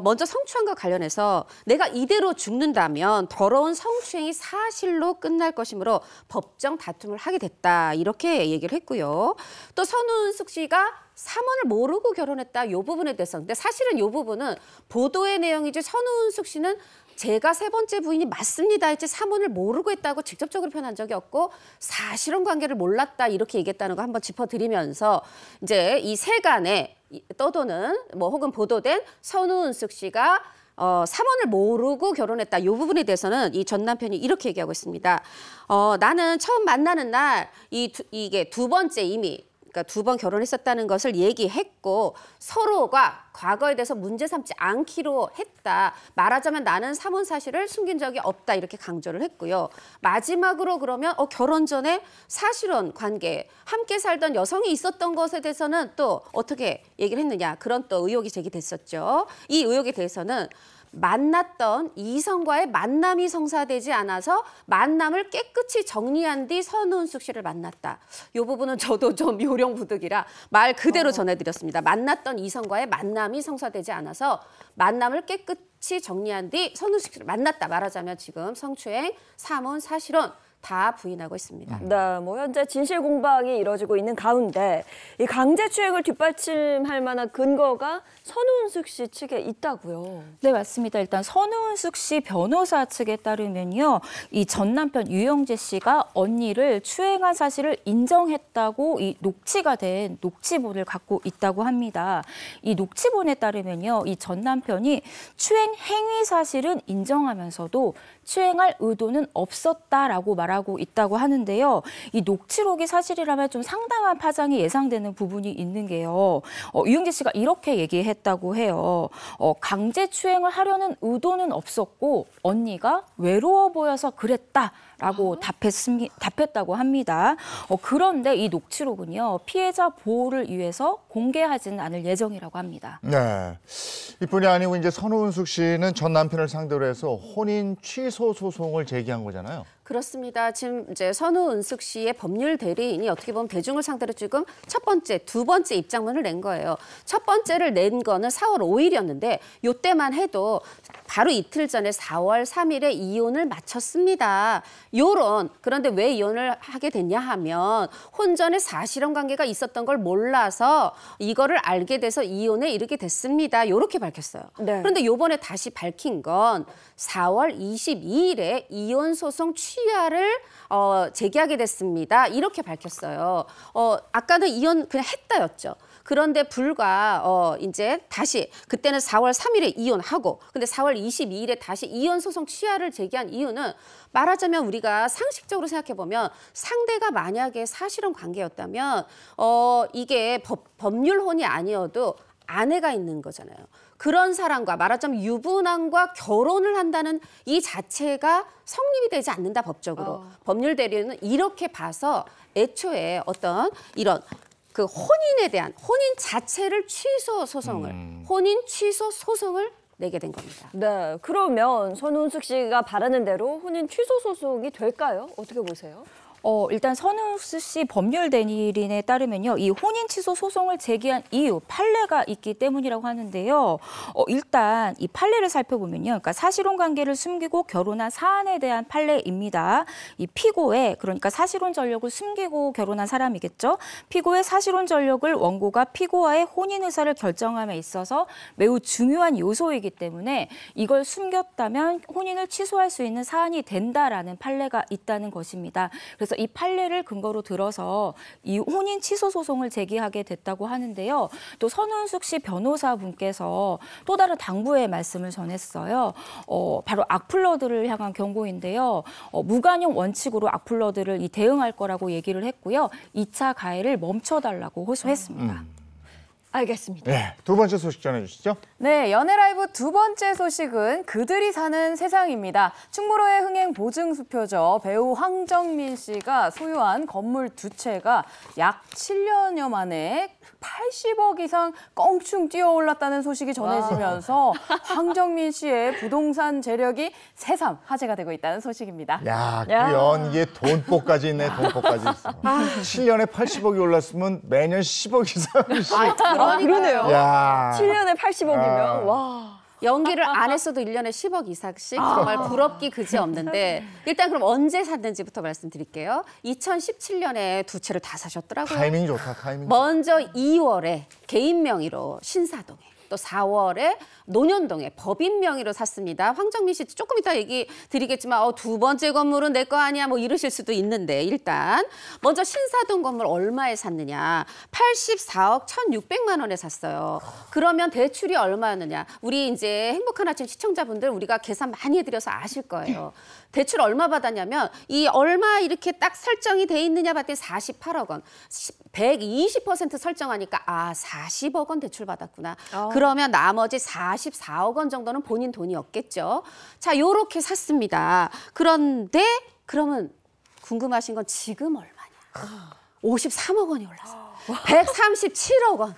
먼저 성추행과 관련해서 내가 이대로 죽는다면 더러운 성추행이 사실로 끝날 것이므로 법정 다툼을 하게 됐다. 이렇게 얘기를 했고요. 또 선우은숙 씨가 삼혼을 모르고 결혼했다. 이 부분에 대해서. 근데 사실은 이 부분은 보도의 내용이지 선우은숙 씨는 제가 세 번째 부인이 맞습니다 했지 삼혼을 모르고 했다고 직접적으로 표현한 적이 없고 사실혼 관계를 몰랐다 이렇게 얘기했다는 거 한번 짚어드리면서 이제 이 세간에 떠도는 뭐 혹은 보도된 선우은숙 씨가 삼혼을 모르고 결혼했다. 이 부분에 대해서는 이 전 남편이 이렇게 얘기하고 있습니다. 나는 처음 만나는 날 이게 두 번째 이미 그러니까 2번 결혼했었다는 것을 얘기했고 서로가 과거에 대해서 문제 삼지 않기로 했다. 말하자면 나는 삼혼 사실을 숨긴 적이 없다. 이렇게 강조를 했고요. 마지막으로 그러면 결혼 전에 사실혼 관계 함께 살던 여성이 있었던 것에 대해서는 또 어떻게 얘기를 했느냐. 그런 또 의혹이 제기됐었죠. 이 의혹에 대해서는 만났던 이성과의 만남이 성사되지 않아서 만남을 깨끗이 정리한 뒤 선우은숙 씨를 만났다. 이 부분은 저도 좀 요령부득이라 말 그대로 전해드렸습니다. 만났던 이성과의 만남이 성사되지 않아서 만남을 깨끗이 정리한 뒤 선우은숙 씨를 만났다. 말하자면 지금 성추행, 삼혼, 사실혼 다 부인하고 있습니다. 네, 뭐 현재 진실 공방이 이뤄지고 있는 가운데 이 강제추행을 뒷받침할 만한 근거가 선우은숙 씨 측에 있다고요. 네, 맞습니다. 일단 선우은숙 씨 변호사 측에 따르면요. 이 전 남편 유영재 씨가 언니를 추행한 사실을 인정했다고 이 녹취가 된 녹취본을 갖고 있다고 합니다. 이 녹취본에 따르면요. 이 전 남편이 추행 행위 사실은 인정하면서도 추행할 의도는 없었다라고 말하고 있다고 하는데요. 이 녹취록이 사실이라면 좀 상당한 파장이 예상되는 부분이 있는 게요. 유영재 씨가 이렇게 얘기했다고 해요. 강제 추행을 하려는 의도는 없었고 언니가 외로워 보여서 그랬다라고 답했다고 합니다. 그런데 이 녹취록은요. 피해자 보호를 위해서 공개하지는 않을 예정이라고 합니다. 네, 이뿐이 아니고 이제 선우은숙 씨는 전 남편을 상대로 해서 혼인 취소 소송을 제기한 거잖아요. 그렇습니다. 지금 이제 선우은숙 씨의 법률 대리인이 어떻게 보면 대중을 상대로 지금 첫 번째, 두 번째 입장문을 낸 거예요. 첫 번째를 낸 거는 4월 5일이었는데 이때만 해도 바로 이틀 전에 4월 3일에 이혼을 마쳤습니다. 그런데 왜 이혼을 하게 됐냐 하면 혼전에 사실혼 관계가 있었던 걸 몰라서 이거를 알게 돼서 이혼에 이르게 됐습니다. 이렇게 밝혔어요. 네. 그런데 이번에 다시 밝힌 건 4월 22일에 이혼 소송 취 취하를 제기하게 됐습니다. 이렇게 밝혔어요. 아까는 이혼 그냥 했다였죠. 그런데 불과 이제 다시 그때는 4월 3일에 이혼하고 근데 4월 22일에 다시 이혼 소송 취하를 제기한 이유는 말하자면 우리가 상식적으로 생각해 보면 상대가 만약에 사실혼 관계였다면 이게 법률혼이 아니어도 아내가 있는 거잖아요. 그런 사람과 말하자면 유부남과 결혼을 한다는 이 자체가 성립이 되지 않는다 법적으로. 법률 대리인은 이렇게 봐서 애초에 어떤 이런 그 혼인에 대한 혼인 자체를 취소 소송을 혼인 취소 소송을 내게 된 겁니다. 네, 그러면 손은숙 씨가 바라는 대로 혼인 취소 소송이 될까요? 어떻게 보세요? 일단 손은숙 씨 법률 대리인에 따르면요, 이 혼인 취소 소송을 제기한 이유 판례가 있기 때문이라고 하는데요. 일단 이 판례를 살펴보면요, 그러니까 사실혼 관계를 숨기고 결혼한 사안에 대한 판례입니다. 이 피고의 그러니까 사실혼 전력을 숨기고 결혼한 사람이겠죠. 피고의 사실혼 전력을 원고가 피고와의 혼인 의사를 결정함에 있어서 매우 중요한 요소이기 때문에 이걸 숨겼다면 혼인을 취소할 수 있는 사안이 된다라는 판례가 있다는 것입니다. 그래서 이 판례를 근거로 들어서 이 혼인 취소 소송을 제기하게 됐다고 하는데요. 또 손은숙 씨 변호사분께서 또 다른 당부의 말씀을 전했어요. 바로 악플러들을 향한 경고인데요. 무관용 원칙으로 악플러들을 대응할 거라고 얘기를 했고요. 2차 가해를 멈춰달라고 호소했습니다. 알겠습니다. 네, 두 번째 소식 전해주시죠. 네, 연예라이브 두 번째 소식은 그들이 사는 세상입니다. 충무로의 흥행 보증수표죠. 배우 황정민 씨가 소유한 건물 두 채가 약 7년여 만에 80억 이상 껑충 뛰어올랐다는 소식이 전해지면서 황정민 씨의 부동산 재력이 새삼 화제가 되고 있다는 소식입니다. 야, 그 연기에 돈복까지 있네, 돈복까지 있어. 7년에 80억이 올랐으면 매년 10억 이상씩. 그러네요. 야. 7년에 80억이면 와. 연기를 안 했어도 1년에 10억 이상씩 정말 부럽기 그지없는데 일단 그럼 언제 샀는지부터 말씀드릴게요. 2017년에 두 채를 다 사셨더라고요. 타이밍이 좋다, 타이밍. 먼저 2월에 개인 명의로 신사동에 또 4월에 논현동에 법인 명의로 샀습니다. 황정민 씨 조금 이따 얘기 드리겠지만 두 번째 건물은 내 거 아니야 뭐 이러실 수도 있는데 일단 먼저 신사동 건물 얼마에 샀느냐. 84억 1,600만 원에 샀어요. 그러면 대출이 얼마였느냐. 우리 이제 행복한 아침 시청자분들 우리가 계산 많이 해드려서 아실 거예요. 대출 얼마 받았냐면 이 얼마 이렇게 딱 설정이 돼 있느냐 봤더니 48억 원. 120% 설정하니까 40억 원 대출 받았구나. 그러면 나머지 44억 원 정도는 본인 돈이었겠죠. 자, 요렇게 샀습니다. 그런데 그러면 궁금하신 건 지금 얼마냐. 53억 원이 올랐어요. 137억 원.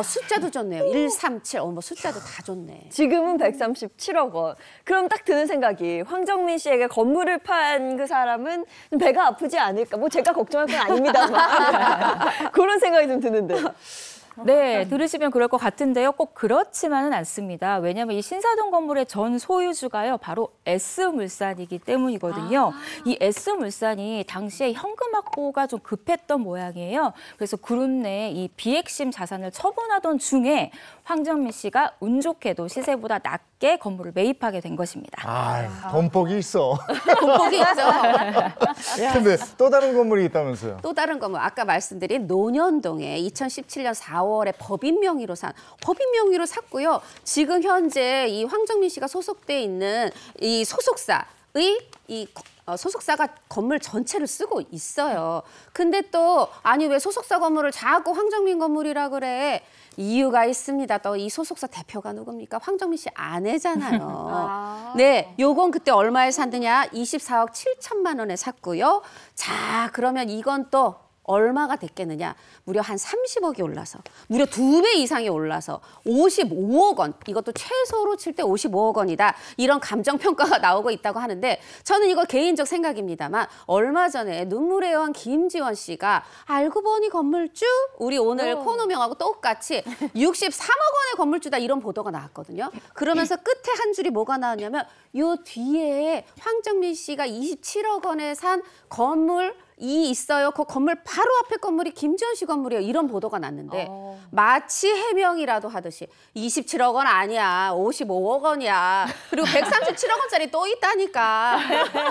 숫자도 좋네요. 137. 뭐 숫자도 다 좋네. 지금은 137억 원. 그럼 딱 드는 생각이 황정민 씨에게 건물을 판 그 사람은 배가 아프지 않을까. 뭐 제가 걱정할 건 아닙니다만. 그런 생각이 좀 드는데. 네, 들으시면 그럴 것 같은데요. 꼭 그렇지만은 않습니다. 왜냐하면 이 신사동 건물의 전 소유주가요, 바로 S물산이기 때문이거든요. 이 S물산이 당시에 현금 확보가 좀 급했던 모양이에요. 그래서 그룹 내 이 비핵심 자산을 처분하던 중에 황정민 씨가 운 좋게도 시세보다 낮게 건물을 매입하게 된 것입니다. 돈복이 있어. 돈복이 있죠. 근데 또 다른 건물이 있다면서요? 또 다른 건물 아까 말씀드린 논현동에 2017년 4월에 법인 명의로 샀고요. 지금 현재 이 황정민 씨가 소속돼 있는 이 소속사의 소속사가 건물 전체를 쓰고 있어요. 근데 또 아니 왜 소속사 건물을 자꾸 황정민 건물이라 그래? 이유가 있습니다. 또 이 소속사 대표가 누굽니까? 황정민 씨 아내잖아요. 네, 요건 그때 얼마에 샀느냐? 24억 7천만 원에 샀고요. 자, 그러면 이건 또 얼마가 됐겠느냐? 무려 한 30억이 올라서 무려 2배 이상이 올라서 55억 원. 이것도 최소로 칠 때 55억 원이다. 이런 감정평가가 나오고 있다고 하는데 저는 이거 개인적 생각입니다만 얼마 전에 눈물의 여왕 김지원 씨가 알고 보니 건물주? 우리 오늘 코너명하고 똑같이 63억 원의 건물주다 이런 보도가 나왔거든요. 그러면서 끝에 한 줄이 뭐가 나왔냐면 요 뒤에 황정민 씨가 27억 원에 산 건물 있어요. 그 건물 바로 앞에 건물이 김지현 씨 건물이에요. 이런 보도가 났는데 마치 해명이라도 하듯이 27억 원 아니야. 55억 원이야. 그리고 137억 원짜리 또 있다니까.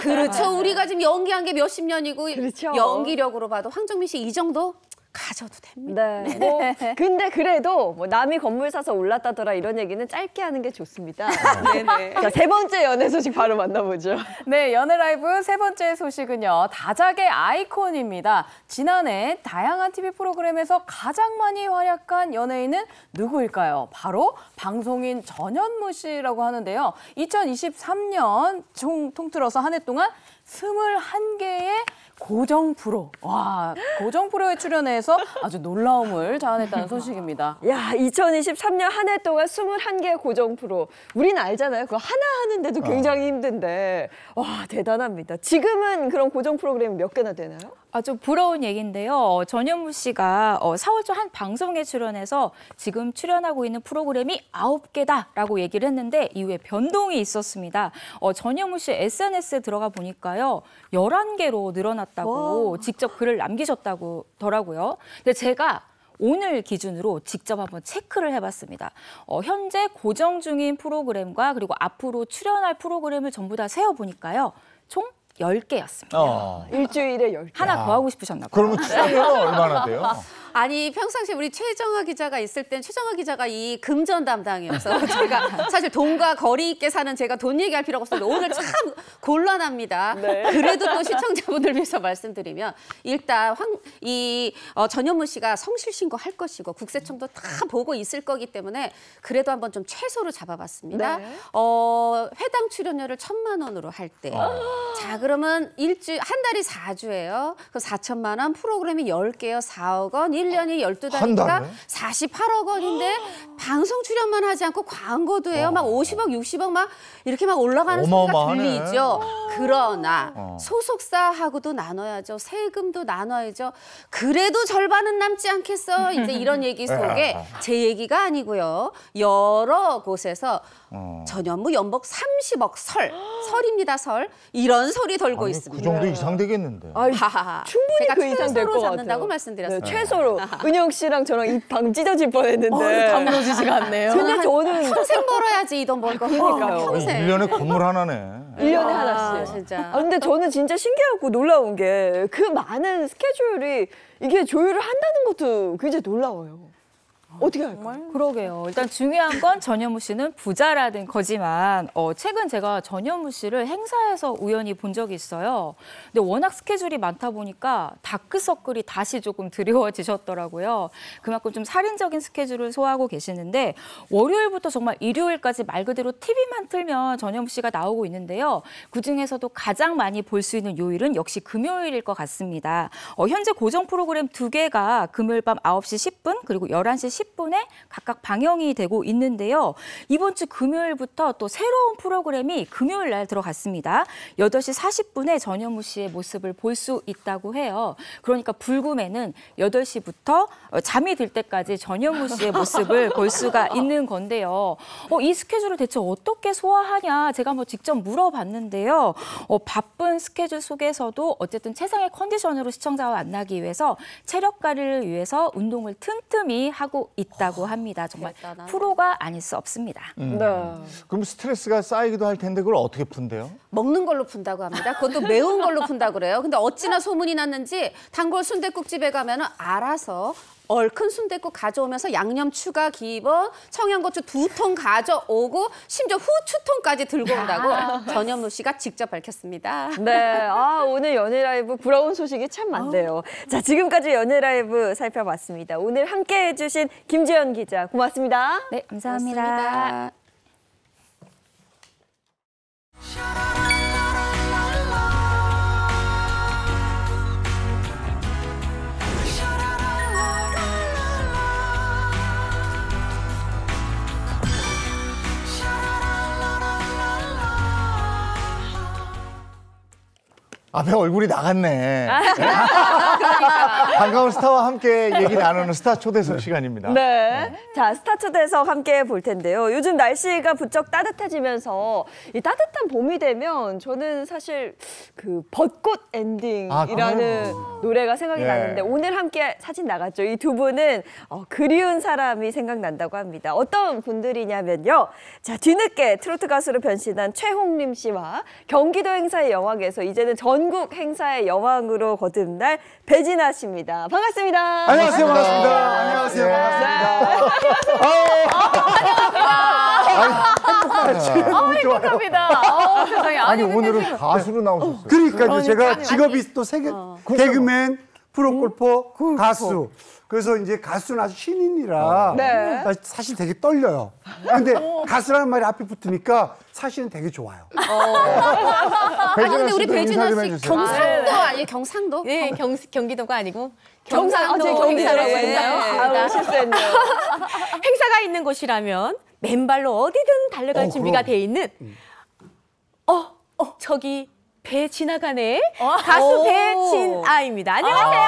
그렇죠. 우리가 지금 연기한 게 몇십 년이고 그렇죠. 연기력으로 봐도 황정민 씨 이 정도 가져도 됩니다. 네. 뭐 근데 그래도 뭐 남이 건물 사서 올랐다더라 이런 얘기는 짧게 하는 게 좋습니다. 네네. 자, 세 번째 연애 소식 바로 만나보죠. 네, 연애 라이브 세 번째 소식은요. 다작의 아이콘입니다. 지난해 다양한 TV 프로그램에서 가장 많이 활약한 연예인은 누구일까요? 바로 방송인 전현무 씨라고 하는데요. 2023년 통틀어서 한 해 동안 21개의 고정 프로. 와, 고정 프로에 출연해서 아주 놀라움을 자아냈다는 소식입니다. 야, 2023년 한 해 동안 21개의 고정 프로. 우리는 알잖아요. 그거 하나 하는데도 굉장히 힘든데. 와, 대단합니다. 지금은 그런 고정 프로그램이 몇 개나 되나요? 아주 부러운 얘기인데요. 전현무 씨가 4월 초 한 방송에 출연해서 지금 출연하고 있는 프로그램이 9개다라고 얘기를 했는데 이후에 변동이 있었습니다. 전현무 씨 SNS에 들어가 보니까요. 11개로 늘어났다고 와. 직접 글을 남기셨다고 하더라고요. 근데 제가 오늘 기준으로 직접 한번 체크를 해봤습니다. 현재 고정 중인 프로그램과 그리고 앞으로 출연할 프로그램을 전부 다 세어보니까요. 총 10개였습니다. 일주일에 10개. 하나 더 하고 싶으셨나 봐요. 그러면 출연료는 얼마나 돼요? 아니 평상시에 우리 최정아 기자가 있을 땐 최정아 기자가 이 금전 담당이어서 제가 사실 돈과 거리 있게 사는 제가 돈 얘기할 필요가 없었는데 오늘 참 곤란합니다. 네. 그래도 또 시청자분들 위해서 말씀드리면 일단 전현무 씨가 성실 신고할 것이고 국세청도 다 보고 있을 거기 때문에 그래도 한번 좀 최소로 잡아봤습니다. 네. 회당 출연료를 1,000만 원으로 할 때. 자 그러면 한 달이 4주예요. 그럼 4천만 원 프로그램이 10개요. 4억 원. 1년이 12달이니까 48억 원인데 방송 출연만 하지 않고 광고도 해요. 막 50억, 60억 막 이렇게 막 올라가는 소리가 들리죠. 그러나 소속사하고도 나눠야죠. 세금도 나눠야죠. 그래도 절반은 남지 않겠어. 이제 이런 얘기 속에 제 얘기가 아니고요. 여러 곳에서 전현무 연봉 30억 설입니다. 설. 이런 소리 돌고 있습니다. 그 정도 이상 되겠는데. 충분히 제가 그 이상 될 것 같아요. 잡는다고 말씀드렸어요. 네, 최소로. 은영 씨랑 저랑 입 방 찢어질 뻔했는데. 다 무너지지가 않네요. 근데 저는 평생 벌어야지 이 돈 벌 거. 그러니까요. 평생. 1년에 건물 하나네. 1년에 하나씩. 진짜. 근데 저는 진짜 신기하고 놀라운 게 그 많은 스케줄이 이게 조율을 한다는 것도 굉장히 놀라워요. 어떻게 할까요? 그러게요. 일단 중요한 건 전현무 씨는 부자라는 거지만 최근 제가 전현무 씨를 행사에서 우연히 본 적이 있어요. 근데 워낙 스케줄이 많다 보니까 다크서클이 다시 조금 드리워지셨더라고요. 그만큼 좀 살인적인 스케줄을 소화하고 계시는데 월요일부터 정말 일요일까지 말 그대로 TV만 틀면 전현무 씨가 나오고 있는데요. 그중에서도 가장 많이 볼 수 있는 요일은 역시 금요일일 것 같습니다. 현재 고정 프로그램 2개가 금요일 밤 9시 10분 그리고 11시 10분에 각각 방영이 되고 있는데요. 이번 주 금요일부터 또 새로운 프로그램이 금요일 날 들어갔습니다. 8시 40분에 전현무 씨의 모습을 볼 수 있다고 해요. 그러니까 불금에는 8시부터 잠이 들 때까지 전현무 씨의 모습을 볼 수가 있는 건데요. 이 스케줄을 대체 어떻게 소화하냐 제가 한번 직접 물어봤는데요. 바쁜 스케줄 속에서도 어쨌든 최상의 컨디션으로 시청자와 만나기 위해서 체력 관리를 위해서 운동을 틈틈이 하고 있다고 합니다. 정말 프로가 아닐 수 없습니다. 그럼 스트레스가 쌓이기도 할 텐데 그걸 어떻게 푼대요? 먹는 걸로 푼다고 합니다. 그것도 매운 걸로 푼다고 그래요. 근데 어찌나 소문이 났는지 단골 순댓국집에 가면 알아서 얼큰 순댓국 가져오면서 양념 추가 기본, 청양고추 2통 가져오고 심지어 후추통까지 들고 온다고 전현무 씨가 직접 밝혔습니다. 네, 오늘 연예 라이브 부러운 소식이 참 많네요. 자, 지금까지 연예 라이브 살펴봤습니다. 오늘 함께해 주신 김지연 기자 고맙습니다. 네, 감사합니다. 고맙습니다. 앞에 얼굴이 나갔네. 그러니까 반가운 스타와 함께 얘기 나누는 스타 초대석 시간입니다. 네. 자, 스타 초대석 함께 볼 텐데요. 요즘 날씨가 부쩍 따뜻해지면서 이 따뜻한 봄이 되면 저는 사실 그 벚꽃 엔딩이라는 노래가 생각이 나는데 오늘 함께 사진 나갔죠. 이 두 분은 그리운 사람이 생각난다고 합니다. 어떤 분들이냐면요. 자, 뒤늦게 트로트 가수로 변신한 최홍림 씨와 경기도 행사의 여왕에서 이제는 전국 행사의 여왕으로 거듭날 배진아 씨입니다. 반갑습니다. 안녕하세요. 반갑습니다. 안녕하세요. 반갑습니다. 행복합니다. 세상에. 아니 오늘은 가수로 나오셨어요. 그러니까요. 제가 직업이 또 개그맨, 프로골퍼, 가수. 그래서 이제 가수는 아주 신인이라 사실 되게 떨려요. 근데 가수라는 말이 앞에 붙으니까 사실은 되게 좋아요. 근데 우리 배진아 씨 경상도 아니에요? 경상도? 네, 경기도가 아니고 경상도 행사로 아, 실수했네요. 행사가 있는 곳이라면 맨발로 어디든 달려갈 준비가 돼 있는 저기 배 지나가네 가수 배진아입니다. 안녕하세요.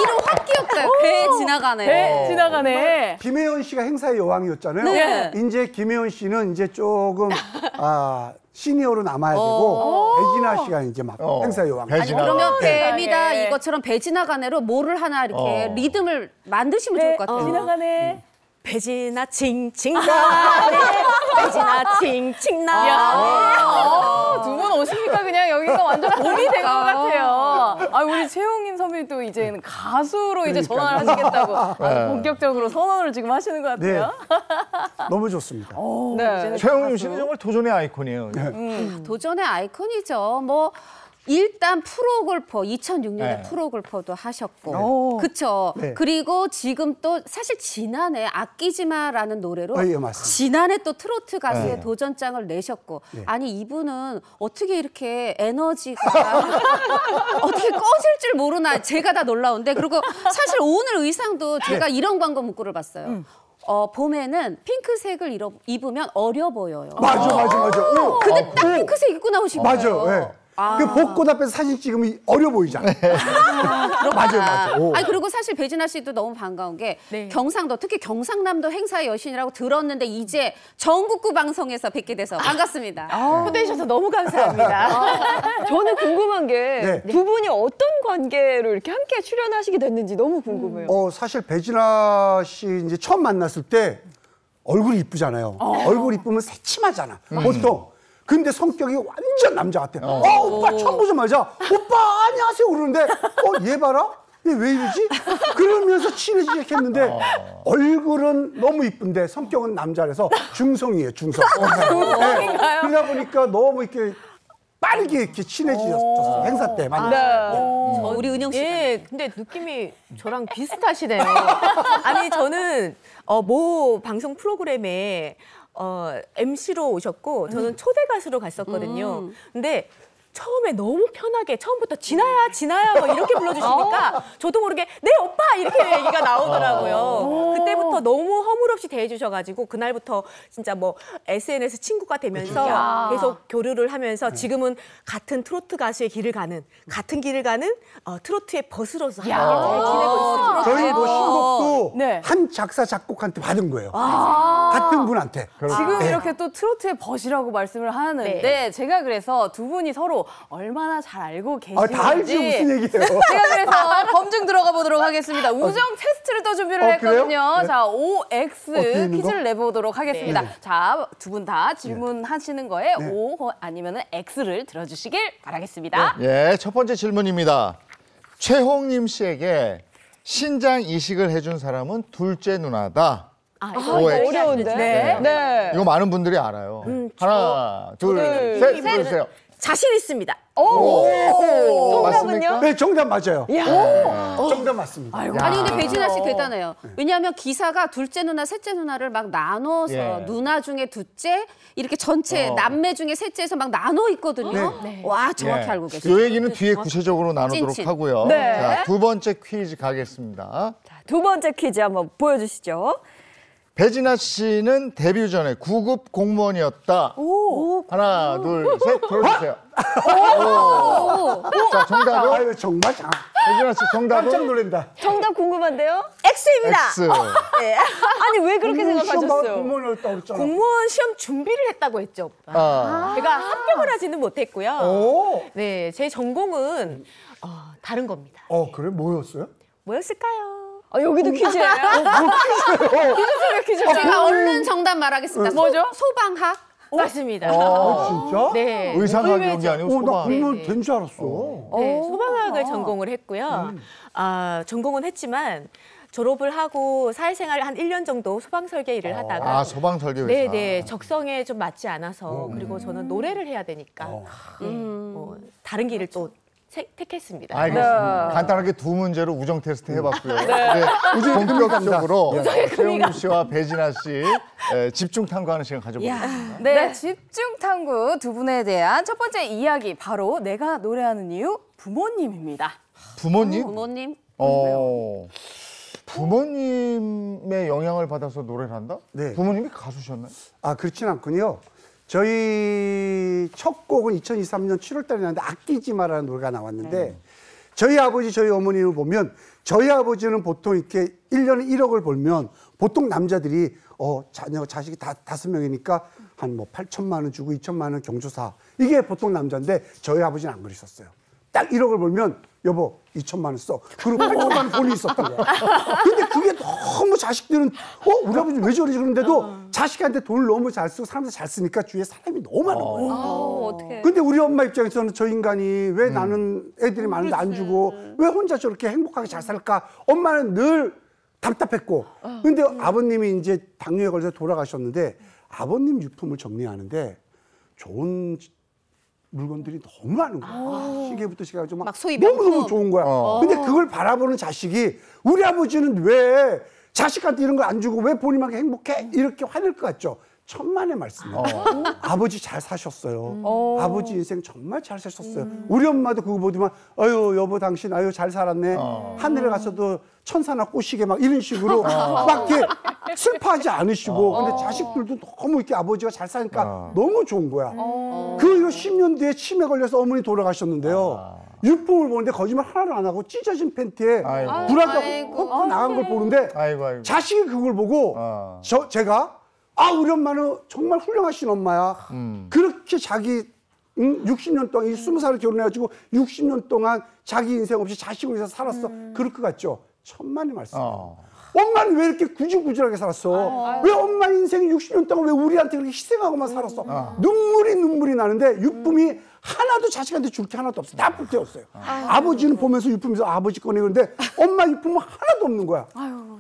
이름 확 귀엽다. 배 지나가네. 배 지나가네. 김혜연 씨가 행사의 여왕이었잖아요. 네. 이제 김혜연 씨는 이제 조금 시니어로 남아야 되고 배진아 씨가 이제 막 행사의 여왕. 아니 그러면 뱀이다 이것처럼 배 지나가네로 뭐를 하나 이렇게 리듬을 만드시면 좋을 것 같아요. 지나가네. 배지나 칭칭나네 배지나 칭칭나네. 두 분 오시니까 그냥 여기가 완전 봄이 된 것 같아요. 우리 최홍림 선배님도 이제는 가수로 이제 전환을 하시겠다고 아주 본격적으로 선언을 지금 하시는 것 같아요. 네. 너무 좋습니다. 최홍림 씨는 정말 도전의 아이콘이에요. 도전의 아이콘이죠. 뭐 일단 프로골퍼 2006년에 프로골퍼도 하셨고, 그쵸? 네. 그리고 지금 또 사실 지난해 아끼지마라는 노래로 맞습니다. 지난해 또 트로트 가수의 도전장을 내셨고, 아니 이분은 어떻게 이렇게 에너지가 어떻게 꺼질 줄 모르나 제가 다 놀라운데 그리고 사실 오늘 의상도 제가 이런 광고 문구를 봤어요. 봄에는 핑크색을 입으면 어려 보여요. 맞아. 근데 딱 핑크색 입고 나오신 거예요. 맞아. 그 벚꽃 앞에서 사진 찍으면 어려 보이잖아. 맞아요. 아니 그리고 사실 배진아 씨도 너무 반가운 게 경상도 특히 경상남도 행사의 여신이라고 들었는데 이제 전국구 방송에서 뵙게 돼서 반갑습니다. 초대해 주셔서 너무 감사합니다. 저는 궁금한 게 두 분이 어떤 관계로 이렇게 함께 출연하시게 됐는지 너무 궁금해요. 사실 배진아 씨 이제 처음 만났을 때 얼굴이 이쁘잖아요. 얼굴 이쁘면 새침하잖아. 보통. 근데 성격이 완전 남자 같아. 오빠 처음 보자마자 오빠 안녕하세요 그러는데 얘 봐라? 얘 왜 이러지? 그러면서 친해지기 시작했는데 얼굴은 너무 이쁜데 성격은 남자라서 중성이에요. 중성. 중성인가요? 그러다 보니까 너무 이렇게 빠르게 이렇게 친해지셨어요. 행사 때 만났어요. 우리 은영 씨. 근데 느낌이 저랑 비슷하시네요. 아니 저는 모 방송 프로그램에 MC로 오셨고 저는 초대 가수로 갔었거든요. 근데 처음에 너무 편하게 처음부터 진아야 막 이렇게 불러주시니까 저도 모르게 네 오빠 이렇게 얘기가 나오더라고요. 그때부터 너무 허물없이 대해주셔가지고 그날부터 진짜 뭐 SNS 친구가 되면서 계속 교류를 하면서 지금은 같은 트로트 가수의 길을 가는 트로트의 벗으로서 잘 지내고 있습니다. 저희 뭐 신곡도 한 작사 작곡한테 받은 거예요. 같은 분한테. 지금 이렇게 또 트로트의 벗이라고 말씀을 하는데 제가 그래서 두 분이 서로 얼마나 잘 알고 계시는지 다 알지 무슨 얘기예요. 제가 그래서 검증 들어가 보도록 하겠습니다. 우정 테스트를 또 준비를 했거든요. 자, OX 퀴즈를 내보도록 하겠습니다. 자, 두 분 다 질문하시는 거에 O 아니면 X를 들어주시길 바라겠습니다. 첫 번째 질문입니다. 최홍림 씨에게 신장 이식을 해준 사람은 둘째 누나다. 이거 어려운데? 이거 많은 분들이 알아요. 하나, 둘, 셋, 보여주세요. 자신 있습니다. 정답은요? 네, 정답 맞아요. 정답 맞습니다. 아니 근데 배진아 씨 대단해요. 왜냐하면 기사가 둘째 누나, 셋째 누나를 막 나눠서 누나 중에 둘째 이렇게 전체 남매 중에 셋째에서 막 나눠 있거든요. 와 정확히 알고 계세요. 이 얘기는 뒤에 구체적으로 나누도록 찐친. 하고요. 자, 두 번째 퀴즈 가겠습니다. 자, 두 번째 퀴즈 한번 보여주시죠. 배진아 씨는 데뷔 전에 9급 공무원이었다. 하나, 둘, 셋, 들어주세요. 자, 정답은? 아유, 정말 장. 배진아 씨 정답은? 깜짝 놀란다. 정답 궁금한데요? X입니다. X. 네. 아니 왜 그렇게 생각하셨어요? 공무원이었다고 그랬잖아. 공무원 시험 준비를 했다고 했죠, 오빠. 제가 합격을 하지는 못했고요. 오. 네, 제 전공은 다른 겁니다. 그래? 뭐였어요? 뭐였을까요? 여기도 퀴즈예요? 퀴즈. 제가 얼른 정답 말하겠습니다. 뭐죠? 소방학. 맞습니다. 진짜? 네. 의상학 이런 게 아니고 나 소방. 공무원 된 줄 알았어. 네, 소방학을 전공을 했고요. 전공은 했지만 졸업을 하고 사회생활 한 1년 정도 소방 설계 일을 하다가 소방 설계 회사. 네네 적성에 좀 맞지 않아서 그리고 저는 노래를 해야 되니까 다른 길을 또 택했습니다. 알겠습니다. 간단하게 두 문제로 우정 테스트 해봤고요. 네. 본격적으로 최영림 씨와 배진아 씨 집중 탐구하는 시간 가져보겠습니다. 네, 집중 탐구 두 분에 대한 첫 번째 이야기 바로 내가 노래하는 이유 부모님입니다. 부모님? 부모님. 부모님의 영향을 받아서 노래를 한다? 네. 부모님이 가수셨나요? 그렇진 않군요. 저희 첫 곡은 2023년 7월 달에 나왔는데 아끼지 마라는 노래가 나왔는데 저희 아버지, 저희 어머니를 보면 저희 아버지는 보통 이렇게 1년에 1억을 벌면 보통 남자들이 자식이 5명이니까 한 뭐 8천만 원 주고 2천만 원 경조사 이게 보통 남자인데 저희 아버지는 안 그러셨어요. 딱 1억을 벌면 여보 2천만 원 써. 그리고 8천만 원 돈이 있었던 거야. 근데 그게 너무 자식들은 우리 아버지 왜 저러지 그런데도 자식한테 돈을 너무 잘 쓰고 사람들 잘 쓰니까 주위에 사람이 너무 많은 거예요. 어떡해. 근데 우리 엄마 입장에서는 저 인간이 왜 나는 애들이 많은데 안 주고 왜 혼자 저렇게 행복하게 잘 살까? 엄마는 늘 답답했고. 근데 아버님이 이제 당뇨에 걸려서 돌아가셨는데 아버님 유품을 정리하는데 좋은 물건들이 너무 많은 거야. 시계부터 시작해서 막 소위 너무너무 좋은 거야. 근데 그걸 바라보는 자식이 우리 아버지는 왜 자식한테 이런 거 안 주고 왜 본인만 행복해? 이렇게 화낼 것 같죠. 천만의 말씀이에요. 아버지 잘 사셨어요. 아버지 인생 정말 잘 사셨어요. 우리 엄마도 그거 보더만 아유 여보 당신 아유 잘 살았네. 하늘에 가서도 천사나 꼬시게 막 이런 식으로 막 이렇게 슬퍼하지 않으시고 근데 자식들도 너무 이렇게 아버지가 잘 사니까 너무 좋은 거야. 그 10년 뒤에 치매 걸려서 어머니 돌아가셨는데요. 유품을 보는데 거짓말 하나도 안 하고 찢어진 팬티에 불안하고 kokkok나간 걸 보는데 자식이 그걸 보고 제가 우리 엄마는 정말 훌륭하신 엄마야. 그렇게 자기 60년 동안 20살에 결혼해가지고 60년 동안 자기 인생 없이 자식을 위해서 살았어. 그럴 것 같죠? 천만의 말씀. 엄마는 왜 이렇게 구질구질하게 살았어? 왜 엄마 인생이 60년 동안 왜 우리한테 그렇게 희생하고만 살았어? 눈물이 나는데 유품이 하나도 자식한테 줄 게 하나도 없어. 다 불태웠어요. 아버지는 보면서 유품에서 아버지 꺼내 그런데 엄마 유품은 하나도 없는 거야.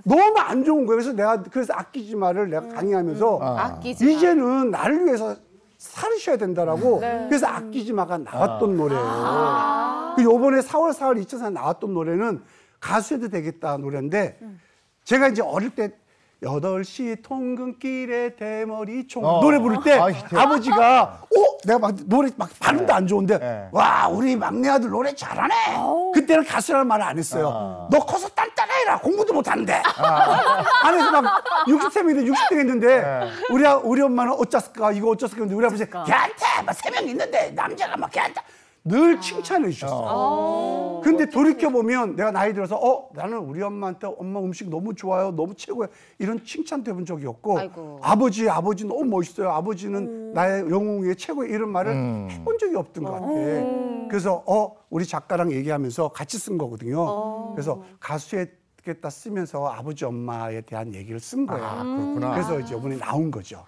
너무 안 좋은 거예요. 그래서 내가 아끼지 마를 내가 강의하면서 이제는 나를 위해서 살으셔야 된다라고 그래서 아끼지 마가 나왔던 노래예요. 요번에 4월 4일 2004년 나왔던 노래는 가수해도 되겠다 노래인데 제가 이제 어릴 때 8시 통근길에 대머리총 노래 부를 때 아버지가 내가 막 노래 막 발음도 안 좋은데 와 우리 막내 아들 노래 잘하네. 그때는 가수라는 말을 안 했어요. 너 커서 딴딴해라 공부도 못하는데. 안에서 막 60세인데 60대 했는데 우리 엄마는 어쩌을까 이거 어쩌을까 했는데 우리 아버지 걔한테 막 3명 있는데 남자가 막 걔한테 늘 칭찬해 주셨어요. 근데 돌이켜보면 내가 나이 들어서 나는 우리 엄마한테 엄마 음식 너무 좋아요. 너무 최고야. 이런 칭찬도 해본 적이 없고 아버지 너무 멋있어요. 아버지는 나의 영웅의 최고의 이런 말을 해본 적이 없던 것 같아. 그래서 우리 작가랑 얘기하면서 같이 쓴 거거든요. 그래서 가수에 겠다 쓰면서 아버지 엄마에 대한 얘기를 쓴 거예요. 그렇구나. 그래서 이제 이번에 나온 거죠.